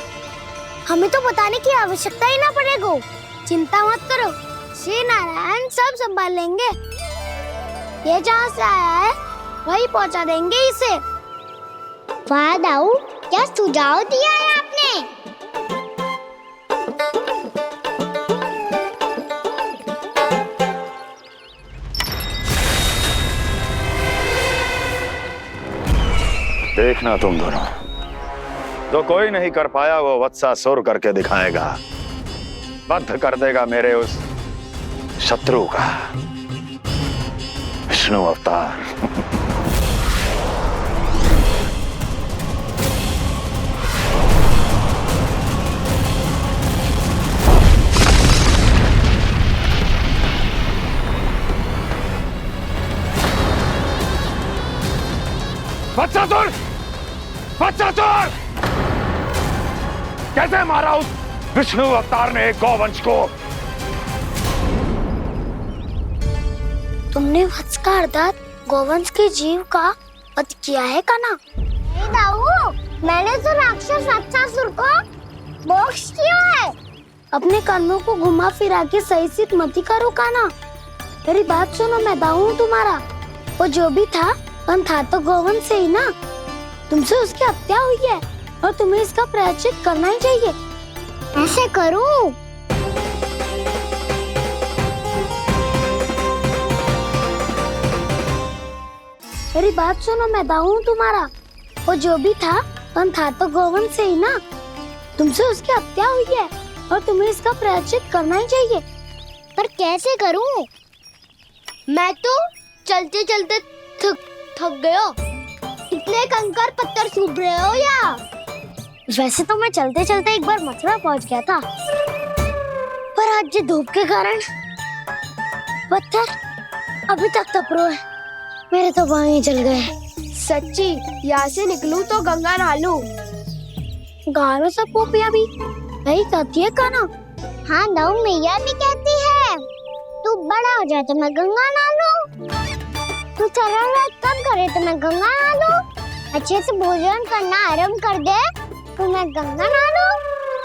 हमें तो बताने की आवश्यकता ही ना पड़ेगा। चिंता मत करो, श्री नारायण सब संभाल लेंगे। ये जहाँ से आया है वही पहुँचा देंगे इसे। वाह दाऊ, क्या सुझाव दिया है आपने। देखना तुम दोनों, जो कोई नहीं कर पाया वो वत्सासुर करके दिखाएगा। बद्ध कर देगा मेरे उस शत्रु का विष्णु अवतार। वत्सासुर! वत्सासुर! कैसे मारा उस विष्णु अवतार ने एक गौवंश को? तुमने वत्स का अर्थात गौवंश के जीव का वध किया है कान्हा? नहीं दाऊ, मैंने तो राक्षस वत्सासुर को मोक्ष किया है। अपने कर्मों को घुमा फिरा के सही सिद्ध मत करो कान्हा। मेरी बात सुनो, मैं दाऊ हूँ तुम्हारा। वो जो भी था पर था तो गौवंश से ही ना। तुमसे उसकी हत्या हुई है और तुम्हें इसका प्रायश्चित करना ही चाहिए। ऐसे करूं? मेरी बात सुनो, मैं दाऊ हूँ तुम्हारा। वो जो भी था पर था तो गौवंश से ही ना। तुमसे उसकी हत्या हुई है और तुम्हें इसका प्रायश्चित करना ही चाहिए। पर कैसे करूं? मैं तो चलते चलते थक गया। इतने कंकर पत्थर सूख रहे हो या? वैसे तो मैं चलते चलते एक बार मथुरा पहुंच गया था, पर आज ये धूप के कारण पत्थर अभी तक तप रहे हैं। मेरे तो बाएं ही जल गए। सच्ची, यहाँ से निकलूं तो गंगा नहा लूं। गारो सब पोपिया भी यही कहती है कान्हा। हाँ दाऊ, मैया भी कहती है तू बड़ा हो जाए तो मैं गंगा नहा लूं, तू चरण व्रत कम करे तो मैं गंगा नहा लूं, अच्छे से भोजन करना आरंभ कर दे तो मैं गंगा नहा लूं।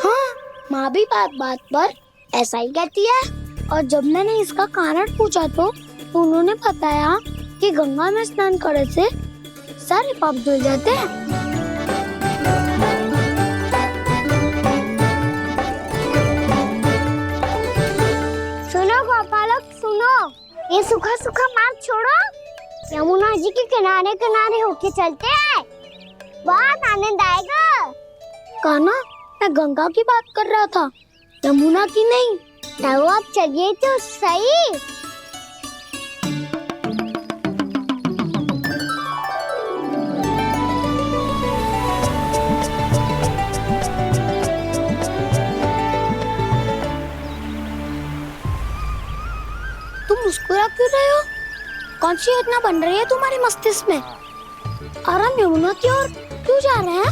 हाँ, माँ भी बात बात पर ऐसा ही कहती है। और जब मैंने इसका कारण पूछा तो उन्होंने बताया कि गंगा में स्नान करने से सारे पाप धुल जाते हैं। सुनो गोपालक सुनो, ये सूखा सूखा मार्ग छोड़ो, यमुना जी के किनारे किनारे होके चलते हैं, बहुत आनंद आएगा। कान्हा, मैं गंगा की बात कर रहा था, यमुना की नहीं। तो आप चलिए तो सही। तुम मुस्कुरा क्यों रहे हो? कौन सी योजना बन रही है तुम्हारे मस्तिष्क में? और हम यमुना की ओर क्यों जा रहे हैं?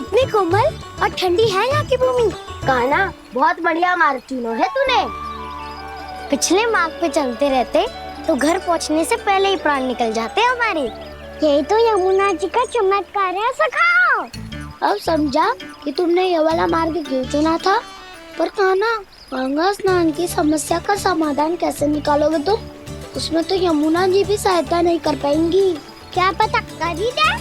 इतनी कोमल और ठंडी है यहाँ की भूमि। कान्हा, बहुत बढ़िया मार्ग चुना है तूने। पिछले मार्ग पे चलते रहते तो घर पहुँचने से पहले ही प्राण निकल जाते हमारे। यही तो यमुना जी का चमत्कार है सखा। अब समझा कि तुमने ये वाला मार्ग क्यों चुना था। पर कान्हा, गंगा स्नान की समस्या का समाधान कैसे निकालोगे तुम? उसमें तो यमुना जी भी सहायता नहीं कर पाएंगी। क्या पता कर ही दे।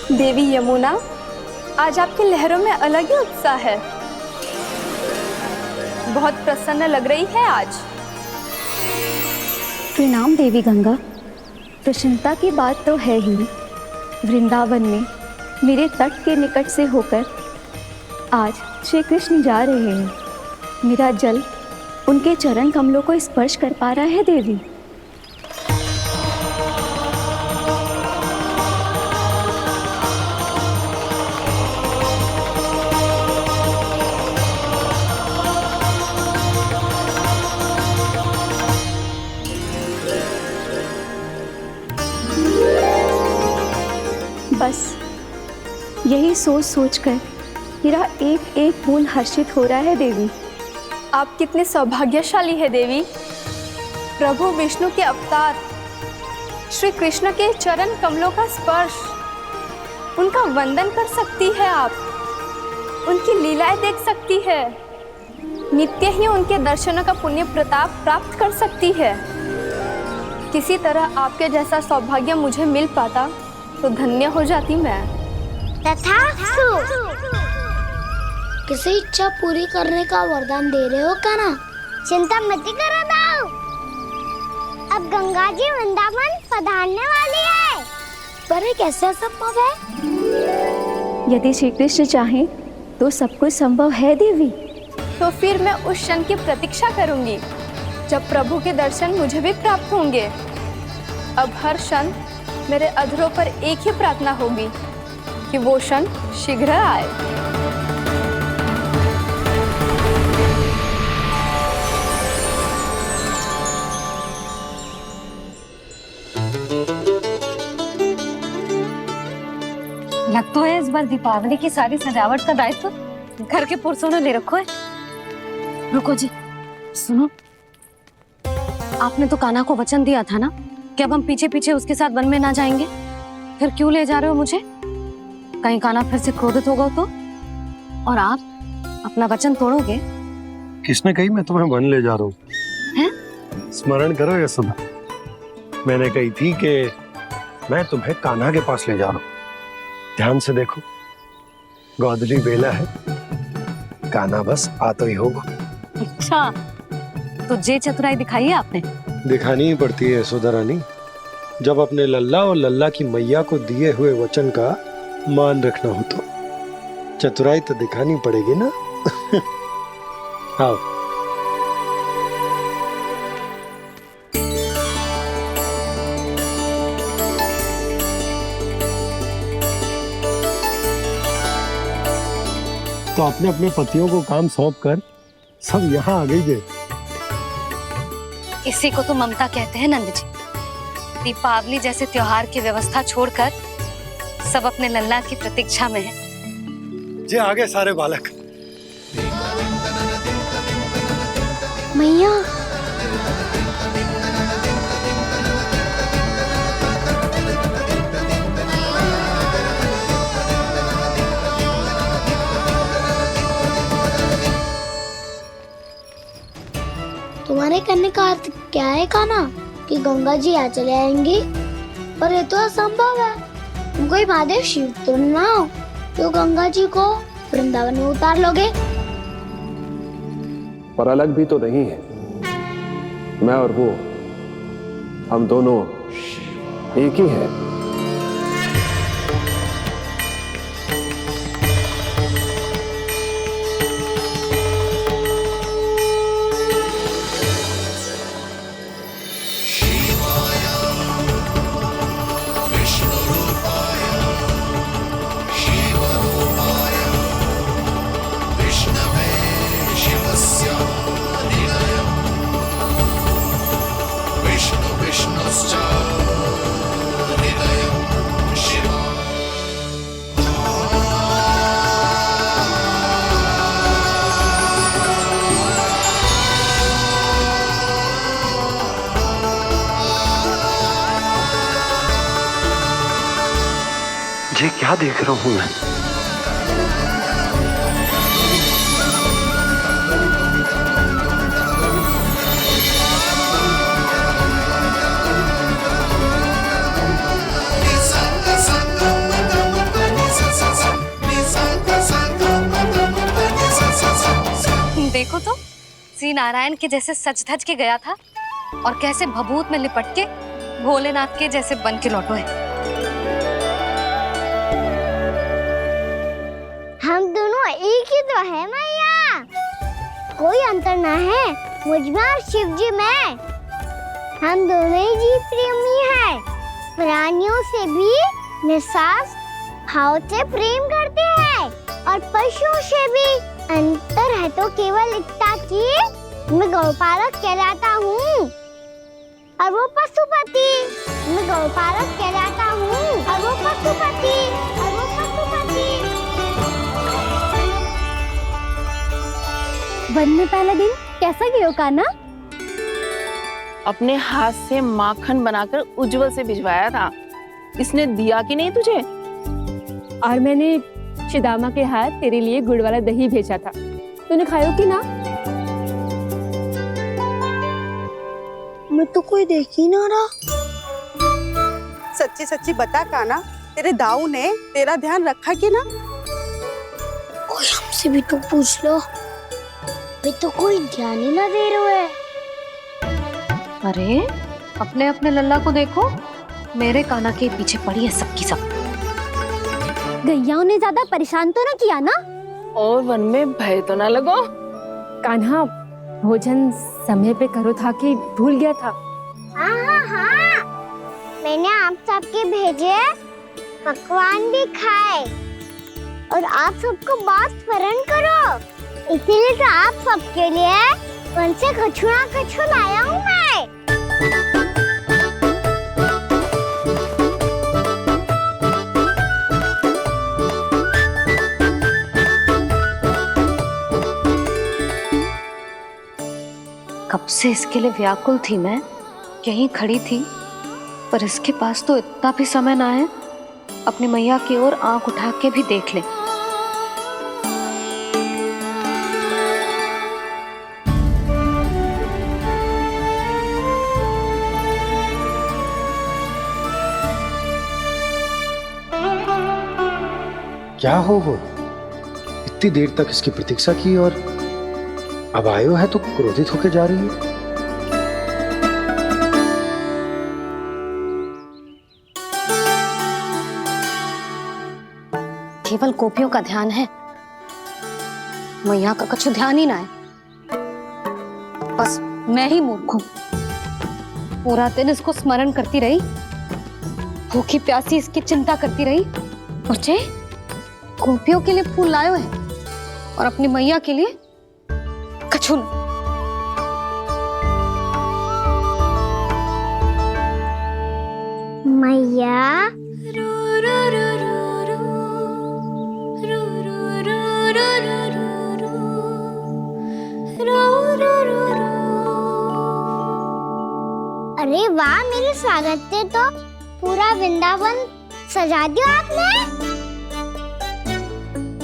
देवी यमुना, आज आपकी लहरों में अलग ही उत्साह है। बहुत प्रसन्न लग रही है आज। प्रणाम देवी गंगा। प्रसन्नता की बात तो है ही। वृंदावन में मेरे तट के निकट से होकर आज श्री कृष्ण जा रहे हैं। मेरा जल उनके चरण कमलों को स्पर्श कर पा रहा है देवी। बस यही सोच सोचकर मेरा एक एक बूंद हर्षित हो रहा है देवी। आप कितने सौभाग्यशाली है देवी। प्रभु विष्णु के अवतार श्री कृष्ण के चरण कमलों का स्पर्श, उनका वंदन कर सकती है आप, उनकी लीलाएं देख सकती है, नित्य ही उनके दर्शनों का पुण्य प्रताप प्राप्त कर सकती है। किसी तरह आपके जैसा सौभाग्य मुझे मिल पाता तो धन्य हो जाती मैं। तथास्तु। किसी इच्छा पूरी करने का वरदान दे रहे हो कान्हा? चिंता मत करो दाऊ। अब गंगा जी वृंदावन पधारने वाली है। पर ये कैसे संभव है? यदि श्री कृष्ण चाहे तो सब कुछ संभव है देवी। तो फिर मैं उस क्षण की प्रतीक्षा करूंगी जब प्रभु के दर्शन मुझे भी प्राप्त होंगे। अब हर क्षण मेरे अधरों पर एक ही प्रार्थना होगी कि वो क्षण शीघ्र आए। लग तो है इस बार दीपावली की सारी सजावट का दायित्व घर के पुरुषों ने ले रखो है। रुको जी, सुनो, आपने तो कान्हा को वचन दिया था ना कि अब हम पीछे पीछे उसके साथ वन में ना जाएंगे। फिर क्यों ले जा रहे हो मुझे? कहीं कान्हा फिर से क्रोधित होगा तो? और आप अपना वचन तोड़ोगे? किसने कही मैं तुम्हें वन ले जा रहा हूँ? स्मरण करो यशोदा, मैंने कही थी कि मैं तुम्हें कान्हा के पास ले जा रहा हूँ। ध्यान से देखो, गोदली बेला है, कान्हा बस आ तो ही होगा। अच्छा, तो जे चतुराई दिखाई है आपने? दिखानी ही पड़ती है यशोदा रानी, जब अपने लल्ला और लल्ला की मैया को दिए हुए वचन का मान रखना हो तो चतुराई तो दिखानी पड़ेगी ना। आओ। तो अपने अपने पतियों को काम सौंप कर सब यहाँ आ गई थे। इसी को तो ममता कहते हैं नंद जी। दीपावली जैसे त्योहार की व्यवस्था छोड़कर सब अपने लल्ला की प्रतीक्षा में हैं। जे आगे सारे बालक। मैया, तुम्हारे कहने का अर्थ क्या है कान्हा? कि गंगा जी यहाँ चले आएंगी? पर ये तो असंभव है। तुम कोई महादेव शिव तो ना हो जो गंगा जी को वृंदावन में उतार लोगे? पर अलग भी तो नहीं है। मैं और वो, हम दोनों एक ही हैं। ये क्या देख रहा हूं मैं? देखो तो श्री नारायण के जैसे सज धज के गया था और कैसे भभूत में लिपट के भोलेनाथ के जैसे बन के लौटो है। हम दोनों एक ही तो है मैया, कोई अंतर ना है मुझ में और शिव जी में। हम दोनों ही जीव प्रेमी हैं, प्राणियों से भी निस्वार्थ भाव से प्रेम करते हैं और पशुओं से भी। अंतर है तो केवल इतना कि मैं गौपालक कहलाता हूँ और वो पशुपति। मैं गौपालक कहलाता हूँ और वो पशुपति। वन में पहला दिन कैसा गया कान्हा? अपने हाथ से माखन बनाकर उज्जवल से भिजवाया था। इसने दिया कि नहीं तुझे? और मैंने शिदामा के हाथ तेरे लिए गुड़ वाला दही भेजा था, तूने खाया कि ना? मैं तो कोई देख ही ना रहा। सच्ची सच्ची बता कान्हा, तेरे दाऊ ने तेरा ध्यान रखा कि ना? कोई हमसे भी तो पूछ लो, वे तो कोई ध्यान ही ना दे रहे हैं। अरे अपने अपने लल्ला को देखो, मेरे कान्हा के पीछे पड़ी है सबकी सब। गैयाओं ने ज्यादा परेशान तो ना किया ना? और वन में भय तो ना लगो? कान्हा भोजन समय पे करो था कि भूल गया था? हाँ, मैंने आप सबके भेजे पकवान भी खाए और आप सबको बात स्मरण करो, इसीलिए तो आप सबके लिए वन से कछु ना कछु लाया हूँ मैं। कब से इसके लिए व्याकुल थी मैं, यहीं खड़ी थी, पर इसके पास तो इतना भी समय ना है अपनी मैया की ओर आंख उठा के भी देख ले। क्या हो वो? इतनी देर तक इसकी प्रतीक्षा की और अब आयो है तो क्रोधित होकर जा रही है। केवल गोपियों का ध्यान है, मैया का कछु ध्यान ही ना है। बस मैं ही मूर्ख हूं, पूरा दिन इसको स्मरण करती रही, भूखी प्यासी इसकी चिंता करती रही। मुझे गोपियों के लिए फूल लायो है और अपनी मैया के लिए कछु न। मैया अरे वाह, मेरे स्वागत से तो पूरा वृंदावन सजा दिया आपने।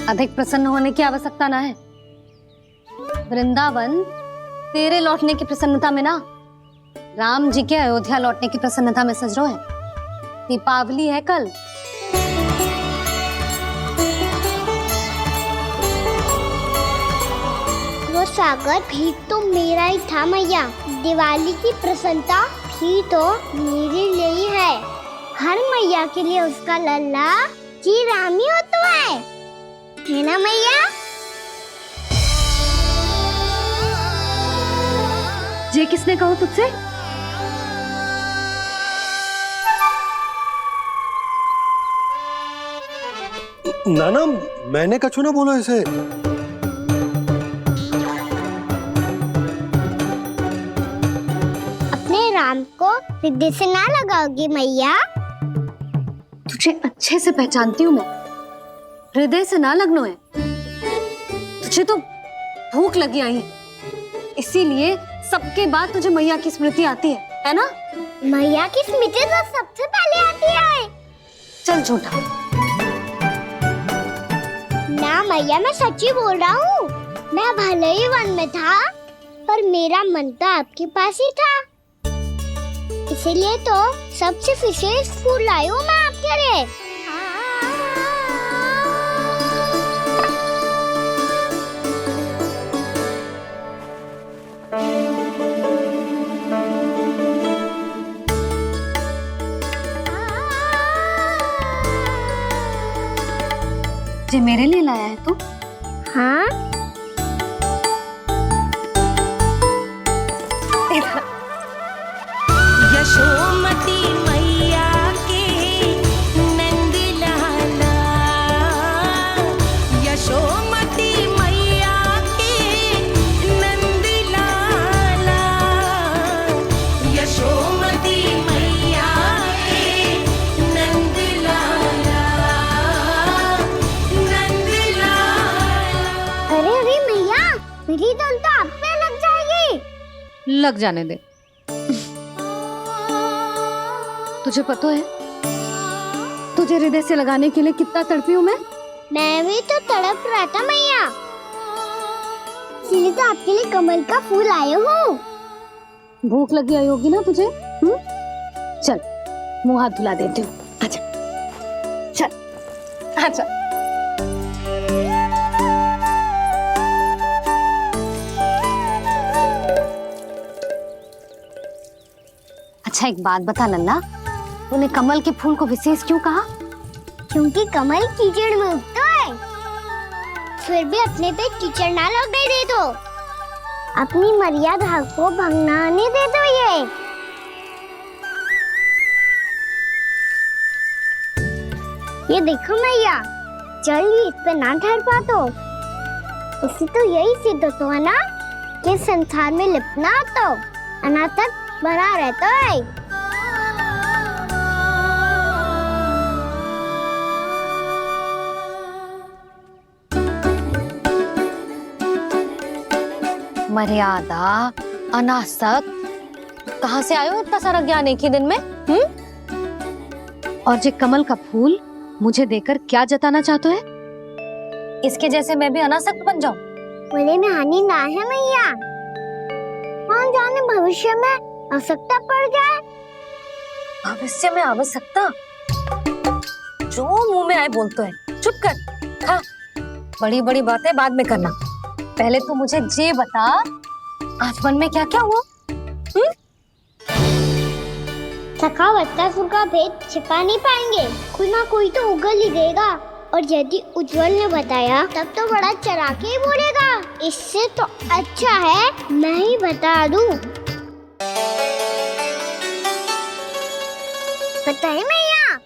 अधिक प्रसन्न होने की आवश्यकता ना है। वृंदावन तेरे लौटने की प्रसन्नता में ना, राम जी के अयोध्या लौटने की प्रसन्नता में सज रहे हैं। दीपावली है कल। सागर भी तो मेरा ही था मैया। दिवाली की प्रसन्नता भी तो मेरे लिए ही है। हर मैया के लिए उसका लल्ला की रामी होता है ना मैया? ये किसने कहा तुझसे? नाना, मैंने कछु ना बोला इसे। अपने राम को सिद्धि से ना लगाओगी मैया? तुझे अच्छे से पहचानती हूँ मैं, हृदय से ना लगनो है। तुझे तो भूख लगी आई है, इसीलिए सबके बाद तुझे मैया की स्मृति आती है ना? मैया की स्मृति तो सबसे पहले आती है। चल झूठा। ना मैया, मैं सच्ची बोल रहा हूँ। मैं भले ही वन में था, पर मेरा मन तो आपके पास ही था। इसीलिए तो सबसे विशेष फूल लाई हूँ मैं आपके लिए। ये मेरे लिए लाया है तू? हाँ। यशोमती मैया के नंद लाला, यशोमती मैया के नंद लाला, यशोमती मैया के नंद लाला, नंद लाला। अरे अरे मैया, मेरी धुन तो आप पे लग जाएगी। लग जाने दे। तुझे पता है तुझे हृदय से लगाने के लिए कितना तड़पी हूँ मैं? मैं भी तो तड़प रहा था मैया, इसलिए तो आपके लिए कमल का फूल आया हूँ। भूख लगी आई होगी ना तुझे? चल मुंह हाथ धुला देती हूँ। आजा चल आजा। अच्छा एक बात बता लल्ला, तूने कमल के फूल को विशेष क्यों कहा? क्योंकि कमल कीचड़ में उगता है, फिर भी अपने पे कीचड़ ना लगने दे दो। अपनी मर्यादा को भंगना नहीं दे दो। ये देखो मैया, जल भी इस पे ना ठहर पा तो इससे तो यही सिद्ध होता है ना कि संसार में लिपना तो अनाथ तक बना रहता है। मर्यादा, अनासक्त, कहाँ से आयो इतना सारा ज्ञान एक ही दिन में? और ये कमल का फूल मुझे देकर क्या जताना चाहते है? इसके जैसे मैं भी अनासक्त बन जाऊं? बोले में हानि ना है मैया, कौन जाने भविष्य में आवश्यकता पड़ जाए। भविष्य में आवश्यकता? जो मुंह में आए बोलते हैं, चुप कर। हाँ, बड़ी बड़ी बातें बाद में करना, पहले तो मुझे ये बता आज वन में क्या क्या हुआ? सखा वत्सासुर का भेद छिपा नहीं पाएंगे, कोई ना कोई तो उगल ही देगा। और यदि उज्जवल ने बताया तब तो बड़ा चढ़ा के ही बोलेगा। इससे तो अच्छा है मैं ही बता दूं। पता है मैया,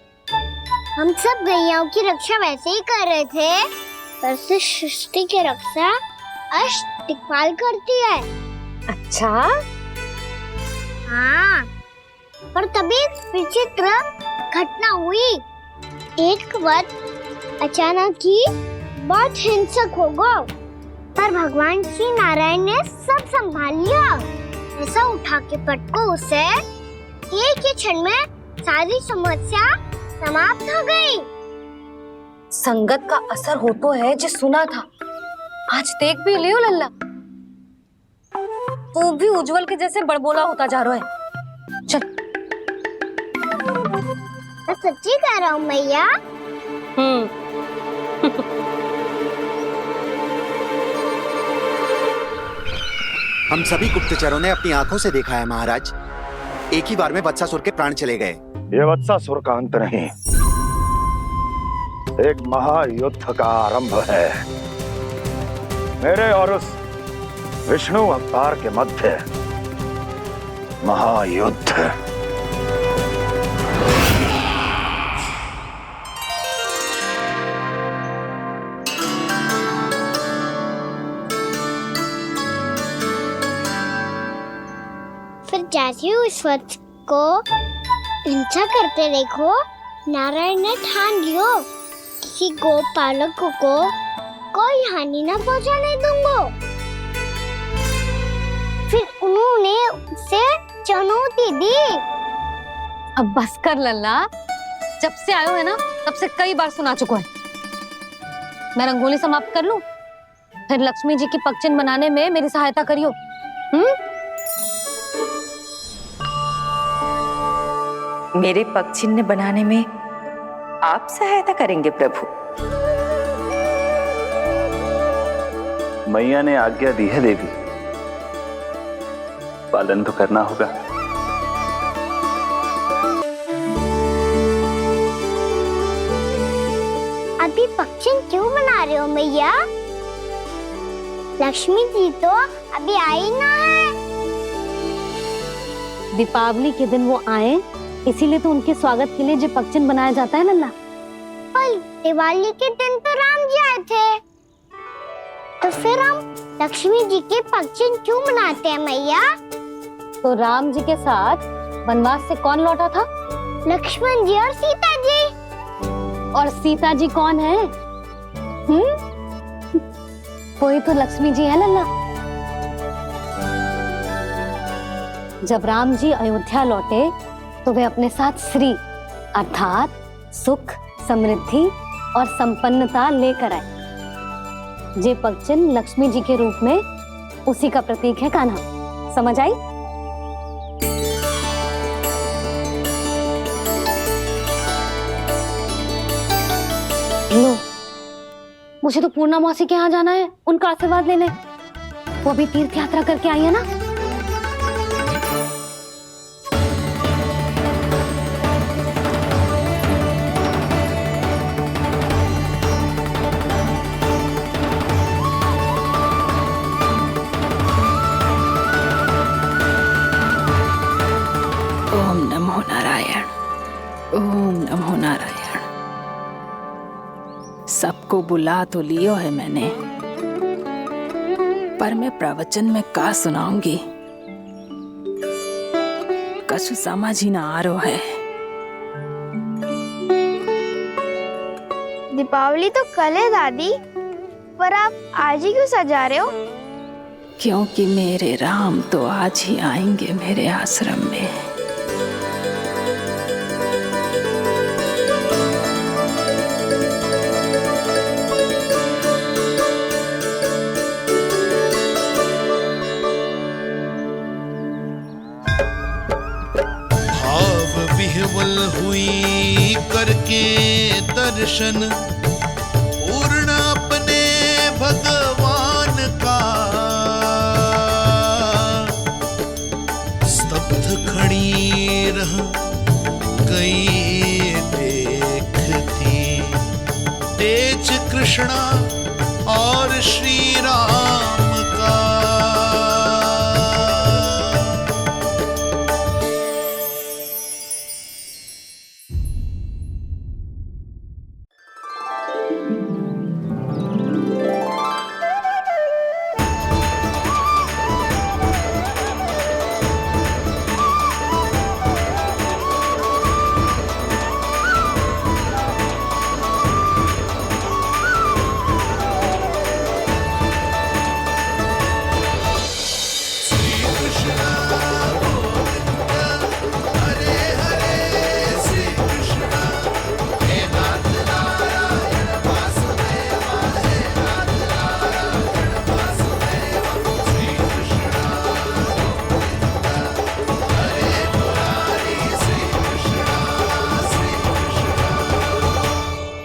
हम सब गैयाओं की रक्षा वैसे ही कर रहे थे, पर से सृष्टि की रक्षा अष्ट दिक्पाल करती है। अच्छा? हाँ, पर तभी विचित्र घटना हुई। एक वक्त अचानक ही बहुत हिंसक हो गया, पर भगवान श्री नारायण ने सब संभाल लिया। ऐसा उठा के पटको उसे, एक ही क्षण में सारी समस्या समाप्त हो गई। संगत का असर हो तो है जो सुना था, आज देख भी लियो लल्ला, तू भी उज्जवल के जैसे बड़बोला होता जा रहा है। चल। मैं सच्ची कह रहा हूँ मैया। हम सभी गुप्तचरों ने अपनी आंखों से देखा है महाराज। एक ही बार में वत्सासुर के प्राण चले गए। ये वत्सासुर का अंत नहीं, एक महायुद्ध का आरंभ है। मेरे और उस विष्णु अवतार के मध्य महायुद्ध। फिर जैसे ही उस वत्स को हिंसा करते देखो, नारायण ने ठान लियो किसी गोपालक को कोई हानि न पहुंचाने दूंगा। फिर उन्होंने उसे चुनौती दी। अब बस कर लल्ला, जब से आयो है ना तब से कई बार सुना चुका है। मैं रंगोली समाप्त कर लूं, फिर लक्ष्मी जी की पगचिन बनाने में मेरी सहायता करियो। मेरे पगचिन्ह बनाने में आप सहायता करेंगे प्रभु? मैया ने आज्ञा दी है देवी, पालन तो करना होगा। अभी पगचिन क्यों बना रहे हो मैया? लक्ष्मी जी तो अभी आई ना है। दीपावली के दिन वो आए, इसीलिए तो उनके स्वागत के लिए जो पगचिन बनाया जाता है लल्ला। पर दिवाली के दिन तो राम जी आए थे, तो फिर हम लक्ष्मी जी के पगचिन क्यों बनाते हैं मैया? तो राम जी के साथ वनवास से कौन लौटा था? लक्ष्मण जी और सीता जी। और सीता जी कौन है? कोई तो लक्ष्मी जी है लल्ला। जब राम जी अयोध्या लौटे तो वे अपने साथ श्री अर्थात सुख, समृद्धि और संपन्नता लेकर आए। जे पगचिन लक्ष्मी जी के रूप में उसी का प्रतीक है कान्हा। समझ आई? लो, मुझे तो पूर्णा मौसी के यहाँ जाना है, उनका आशीर्वाद लेने। वो अभी तीर्थ यात्रा करके आई है ना। ओम नमो नारायण, ओम नमो नारायण। सबको बुला तो लियो है मैंने, पर मैं प्रवचन में का सुनाऊंगी, कछु समझ ही ना आ रहा है। दीपावली तो कल है दादी, पर आप आज ही क्यों सजा रहे हो? क्योंकि मेरे राम तो आज ही आएंगे मेरे आश्रम में। विह्वल हुई करके दर्शन, पूर्ण अपने भगवान का, स्तब्ध खड़ी रह गई देखती तेज कृष्णा और श्री राम का।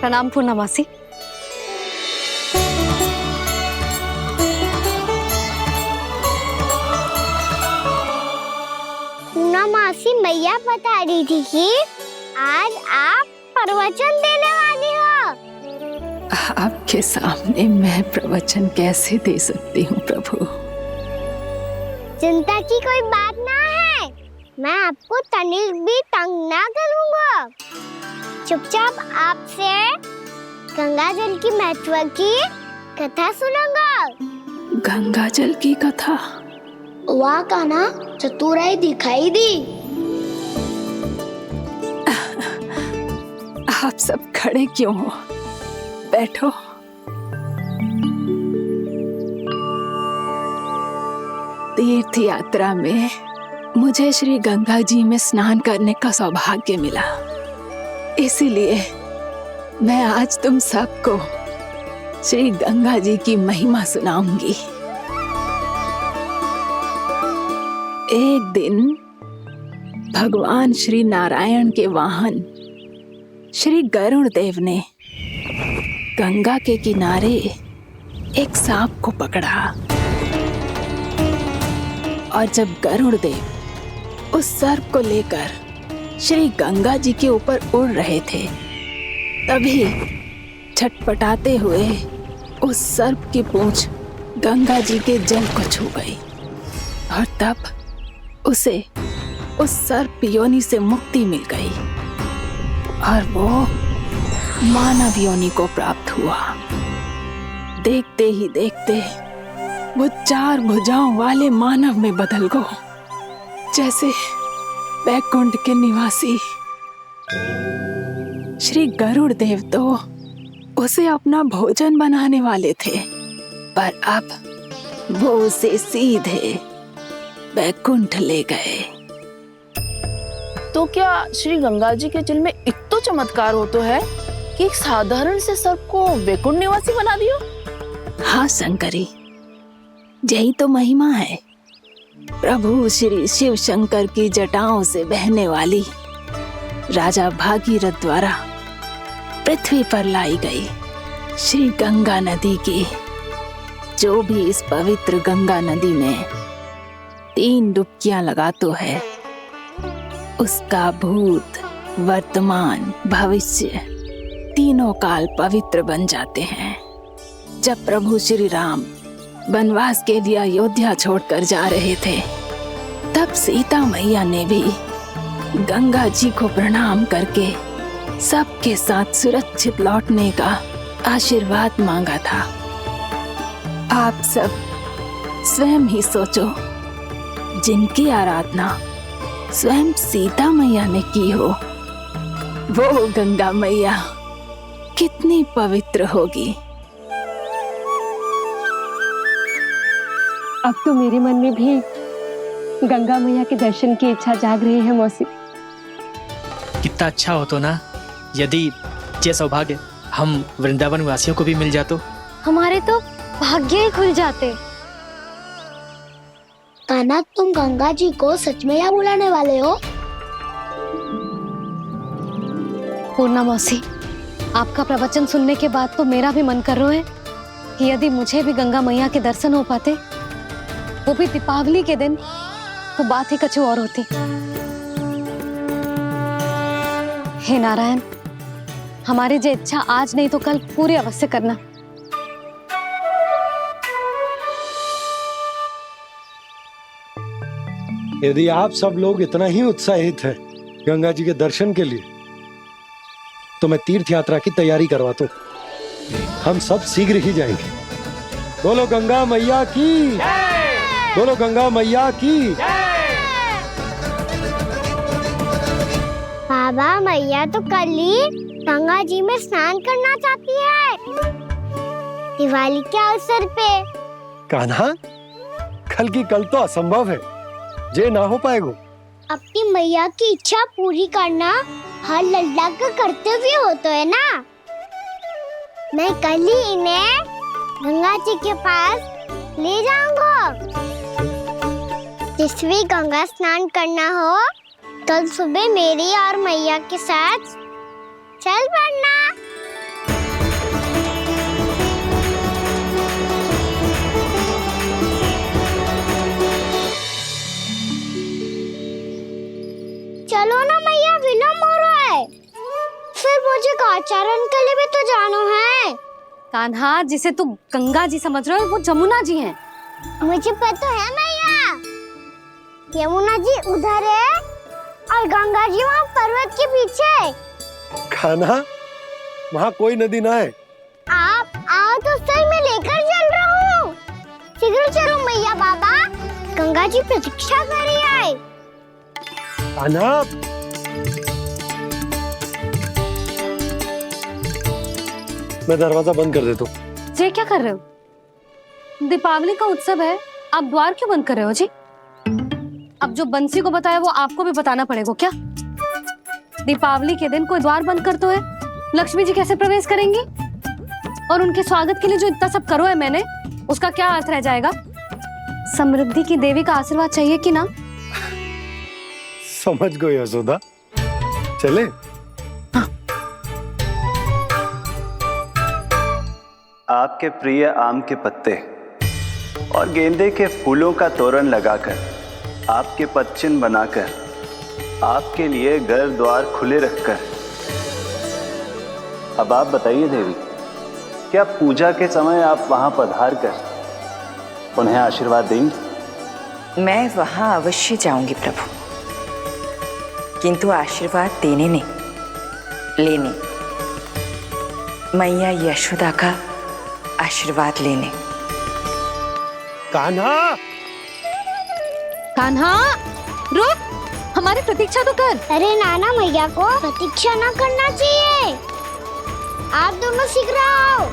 प्रणाम पूर्णा मौसी। मैया बता रही थी कि आज आप प्रवचन देने वाली हो। आपके सामने मैं प्रवचन कैसे दे सकती हूँ प्रभु? चिंता की कोई बात ना है, मैं आपको तनिक भी तंग ना करूँगा। चुपचाप आपसे गंगा जल की महत्व की कथा सुनूंगा। गंगा जल की कथा? वाह कान्हा, चतुराई दिखाई दी। आप सब खड़े क्यों हो? बैठो। तीर्थ यात्रा में मुझे श्री गंगा जी में स्नान करने का सौभाग्य मिला, इसीलिए मैं आज तुम सबको श्री गंगा जी की महिमा सुनाऊंगी। एक दिन भगवान श्री नारायण के वाहन श्री गरुड़ देव ने गंगा के किनारे एक सांप को पकड़ा, और जब गरुड़ देव उस सर्प को लेकर श्री गंगा जी के ऊपर उड़ रहे थे, तभी छटपटाते हुए उस सर्प की पूंछ गंगा जी के जल को छू गई, और तब उसे उस सर्प योनि से मुक्ति मिल गई और वो मानव योनि को प्राप्त हुआ। देखते ही देखते वो 4 भुजाओं वाले मानव में बदल गो, जैसे बैकुंठ के निवासी। श्री गरुड़ देव तो उसे अपना भोजन बनाने वाले थे, पर अब वो उसे सीधे बैकुंठ ले गए। तो क्या श्री गंगा जी के जल में इतना चमत्कार हो तो है कि एक साधारण से सर्प को वैकुंठ निवासी बना दियो? हाँ शंकरी, यही तो महिमा है। प्रभु श्री शिव शंकर की जटाओं से बहने वाली राजा भागीरथ द्वारा पृथ्वी पर लाई गई श्री गंगा नदी की, जो भी इस पवित्र गंगा नदी में 3 डुबकियां लगातो है, उसका भूत, वर्तमान, भविष्य तीनों काल पवित्र बन जाते हैं। जब प्रभु श्री राम वनवास के लिए अयोध्या छोड़कर जा रहे थे, तब सीता मैया ने भी गंगा जी को प्रणाम करके सबके साथ सुरक्षित लौटने का आशीर्वाद मांगा था। आप सब स्वयं ही सोचो, जिनकी आराधना स्वयं सीता मैया ने की हो, वो गंगा मैया कितनी पवित्र होगी। अब तो मेरे मन में भी गंगा मैया के दर्शन की इच्छा जाग रही है मौसी। कितना अच्छा हो तो ना यदि ये सौभाग्य हम वृंदावन वासियों को भी मिल जातो। हमारे तो भाग्य ही खुल जाते। कान्हा, तुम गंगा जी को सच में यहाँ बुलाने वाले हो? पूर्णा मौसी, आपका प्रवचन सुनने के बाद तो मेरा भी मन कर रहा है कि यदि मुझे भी गंगा मैया के दर्शन हो पाते, वो भी दीपावली के दिन, तो बात ही कुछ और होती। हे नारायण, हमारी जो इच्छा आज नहीं तो कल पूरी अवश्य करना। यदि आप सब लोग इतना ही उत्साहित हैं गंगा जी के दर्शन के लिए, तो मैं तीर्थ यात्रा की तैयारी करवाता हूँ। हम सब शीघ्र ही जाएंगे। बोलो गंगा मैया की, बोलो गंगा मैया की। बाबा, मैया तो कल ही गंगा जी में स्नान करना चाहती है, दिवाली के अवसर पे। कान्हा, कल की कल तो असंभव है, जे ना हो पाएगा। अपनी मैया की इच्छा पूरी करना हर लल्ला का कर्तव्य होता है ना। मैं कल ही इन्हें गंगा जी के पास ले जाऊंगा। जिस भी गंगा स्नान करना हो, कल सुबह मेरी और मैया के साथ चल पड़ना। कान्हा, जिसे तू गंगा जी समझ रहे हो वो जमुना जी हैं। मुझे पता है मैया, यमुना जी उधर है और गंगा जी वहाँ पर्वत के पीछे। कान्हा, वहाँ कोई नदी ना है। आप आओ तो सही, मैं लेकर चल रहा हूँ। शीघ्र चलो मैया बाबा, गंगा जी प्रतीक्षा कर रही है। कान्हा, मैं दरवाजा बंद कर देता हूँ। ये क्या कर रहे हो? दीपावली का उत्सव है, आप द्वार क्यों बंद कर रहे हो जी? अब जो बंसी को बताया वो आपको भी बताना पड़ेगा क्या? दीपावली के दिन कोई द्वार बंद कर तो है, लक्ष्मी जी कैसे प्रवेश करेंगी? और उनके स्वागत के लिए जो इतना सब करो है मैंने, उसका क्या अर्थ रह जाएगा? समृद्धि की देवी का आशीर्वाद चाहिए कि ना? समझ गई यशोदा, चले? आपके प्रिय आम के पत्ते और गेंदे के फूलों का तोरण लगाकर, आपके पदचिन्ह बनाकर, आपके लिए घर द्वार खुले रखकर, अब आप बताइए देवी, क्या पूजा के समय आप वहां पधार कर उन्हें आशीर्वाद देंगी? मैं वहां अवश्य जाऊंगी प्रभु, किंतु आशीर्वाद देने नहीं, लेने, मैया यशोदा का आशीर्वाद लेने। कान्हा, कान्हा, रुक, हमारी प्रतीक्षा तो कर। अरे नाना, मैया को प्रतीक्षा ना करना चाहिए। आप दोनों शीघ्र आओ।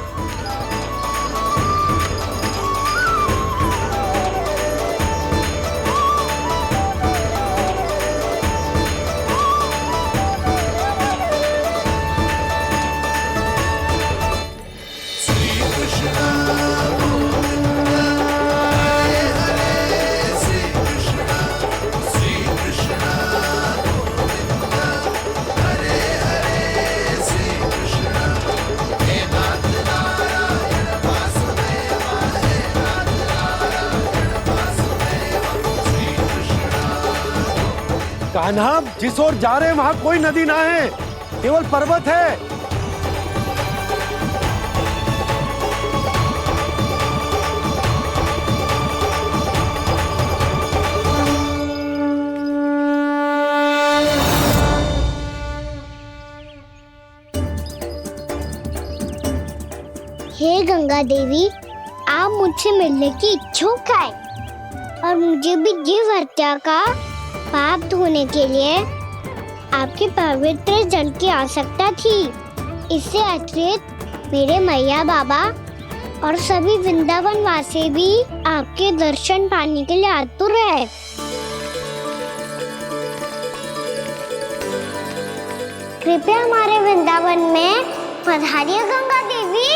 कान्हा, जिस ओर जा रहे हैं वहां कोई नदी ना है, केवल पर्वत है। हे गंगा देवी, आप मुझसे मिलने की इच्छुक है और मुझे भी जीव हत्या का पाप धोने के लिए आपके पवित्र जल की आवश्यकता थी। इससे अतिरिक्त मेरे मैया बाबा और सभी वृंदावन वासी भी आपके दर्शन पाने के लिए आतुर है। कृपया हमारे वृंदावन में पधारिए गंगा देवी।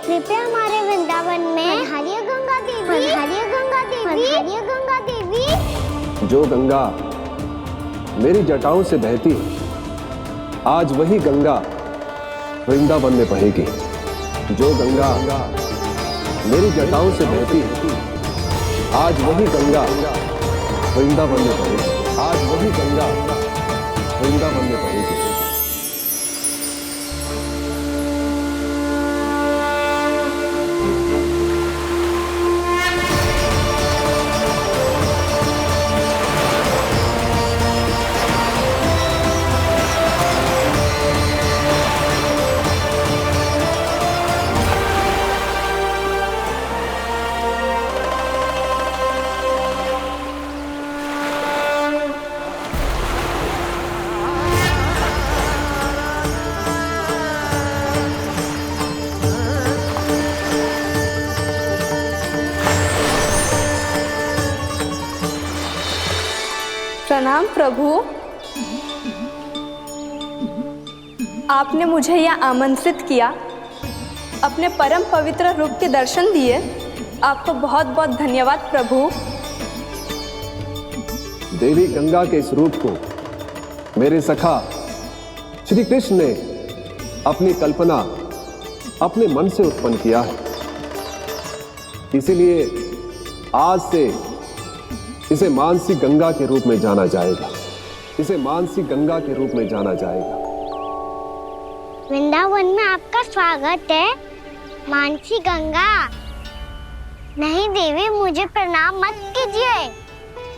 कृपया हमारे वृंदावन में पधारिए गंगा देवी। पधारिए गंगा देवी। पधारिए गंगा देवी। जो गंगा मेरी जटाओं से बहती है, आज वही गंगा वृंदावन में बहेगी। जो गंगा मेरी जटाओं से बहती है, आज वही गंगा वृंदावन में बहेगी। आज वही गंगा वृंदावन में बहेगी। प्रणाम प्रभु, आपने मुझे यहाँ आमंत्रित किया, अपने परम पवित्र रूप के दर्शन दिए, आपको बहुत बहुत धन्यवाद प्रभु। देवी गंगा के इस रूप को मेरे सखा श्री कृष्ण ने अपनी कल्पना अपने मन से उत्पन्न किया है। इसीलिए आज से इसे मानसी गंगा के रूप में जाना जाएगा। इसे मानसी गंगा के रूप में जाना जाएगा। वृंदावन में आपका स्वागत है। मानसी गंगा। नहीं देवी, मुझे प्रणाम मत कीजिए।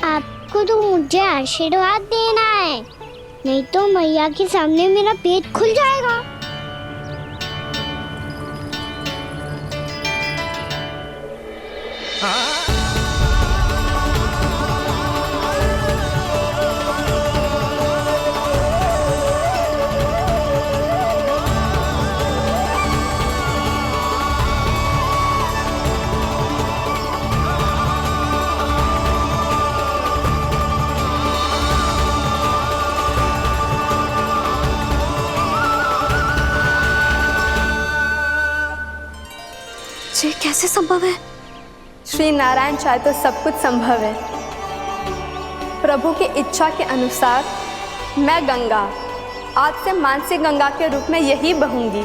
आपको तो मुझे आशीर्वाद देना है, नहीं तो मैया के सामने मेरा पेट खुल जाएगा। ये कैसे संभव है? श्री नारायण चाहे तो सब कुछ संभव है। प्रभु की इच्छा के अनुसार मैं गंगा आज से मानसी गंगा के रूप में यही बहूंगी,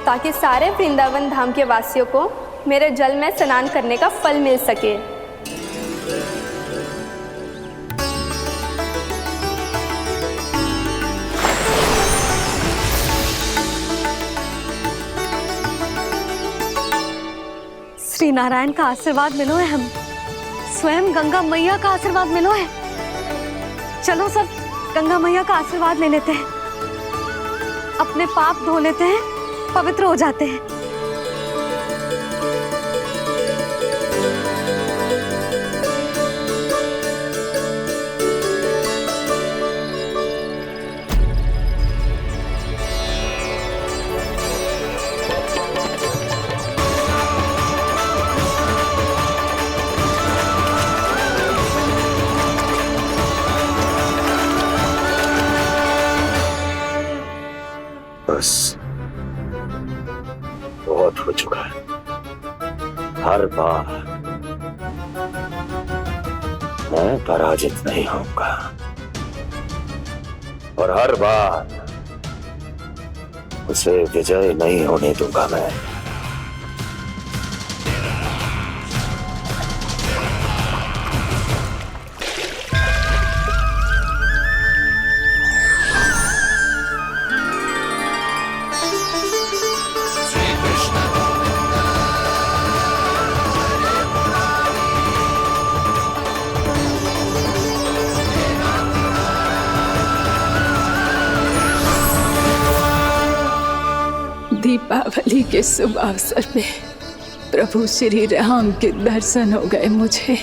ताकि सारे वृंदावन धाम के वासियों को मेरे जल में स्नान करने का फल मिल सके। श्री नारायण का आशीर्वाद मिलो है, हम स्वयं गंगा मैया का आशीर्वाद मिलो है। चलो सब गंगा मैया का आशीर्वाद ले लेते हैं, अपने पाप धो लेते हैं, पवित्र हो जाते हैं। बस बहुत हो चुका है। हर बार मैं पराजित नहीं होऊंगा और हर बार उसे विजय नहीं होने दूंगा मैं। दीपावली के शुभ अवसर में प्रभु श्री राम के दर्शन हो गए मुझे।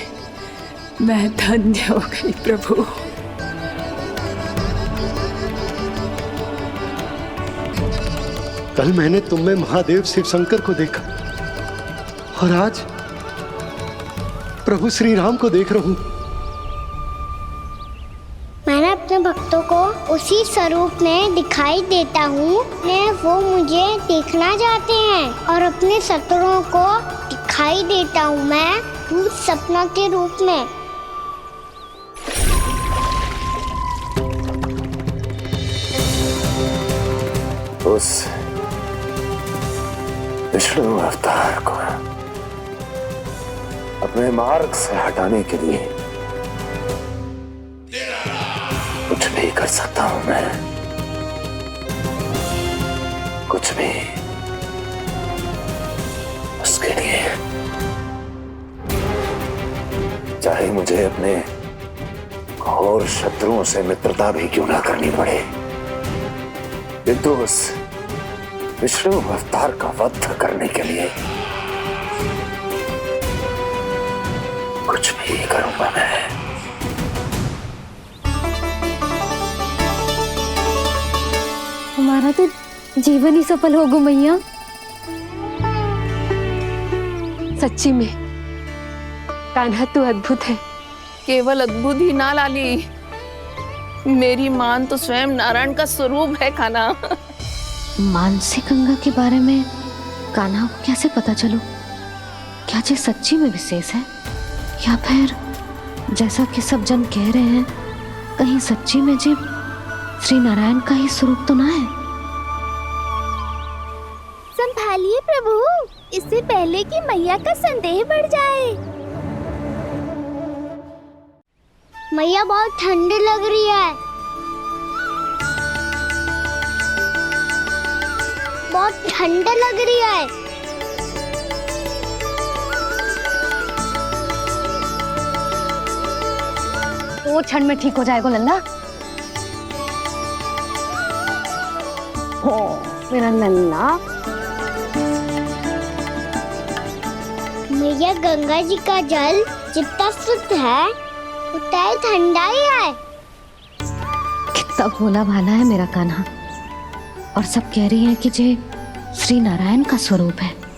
मैं धन्य हो गई प्रभु। कल मैंने तुम में महादेव शिव शंकर को देखा और आज प्रभु श्री राम को देख रहा हूं। मैंने अपने भक्तों को उसी स्वरूप में दिखाई देता हूँ, वो मुझे देखना चाहते हैं और अपने शत्रुओं को दिखाई देता हूँ मैं भूत सपना के रूप में। उस विष्णु अवतार को अपने मार्ग से हटाने के लिए कुछ भी कर सकता हूं मैं, कुछ भी। उसके लिए चाहे मुझे अपने घोर शत्रुओं से मित्रता भी क्यों ना करनी पड़े, किंतु उस विष्णु अवतार का वध करने के लिए कुछ भी करूंगा मैं। हमारा तो जीवन ही सफल होगा मैया। सच्ची में कान्हा तू अद्भुत है। केवल अद्भुत ही ना लाली, मेरी मान तो स्वयं नारायण का स्वरूप है कान्हा। मानसी गंगा के बारे में कान्हा को कैसे पता चलो? क्या ये सच्ची में विशेष है या फिर जैसा कि सब जन कह रहे हैं, कहीं सच्ची में जी श्री नारायण का ही स्वरूप तो ना है? संभालिए प्रभु, इससे पहले कि मैया का संदेह बढ़ जाए। मैया बहुत ठंडी लग रही है, बहुत ठंडा लग रही है। दो क्षण में ठीक हो जाएगा लल्ला। हो मेरा नन्ना। मैया गंगा जी का जल जितना शुद्ध है उतना ही ठंडा ही है। कितना भोला भाला है मेरा कान्हा। और सब कह रही हैं कि जे श्री नारायण का स्वरूप है।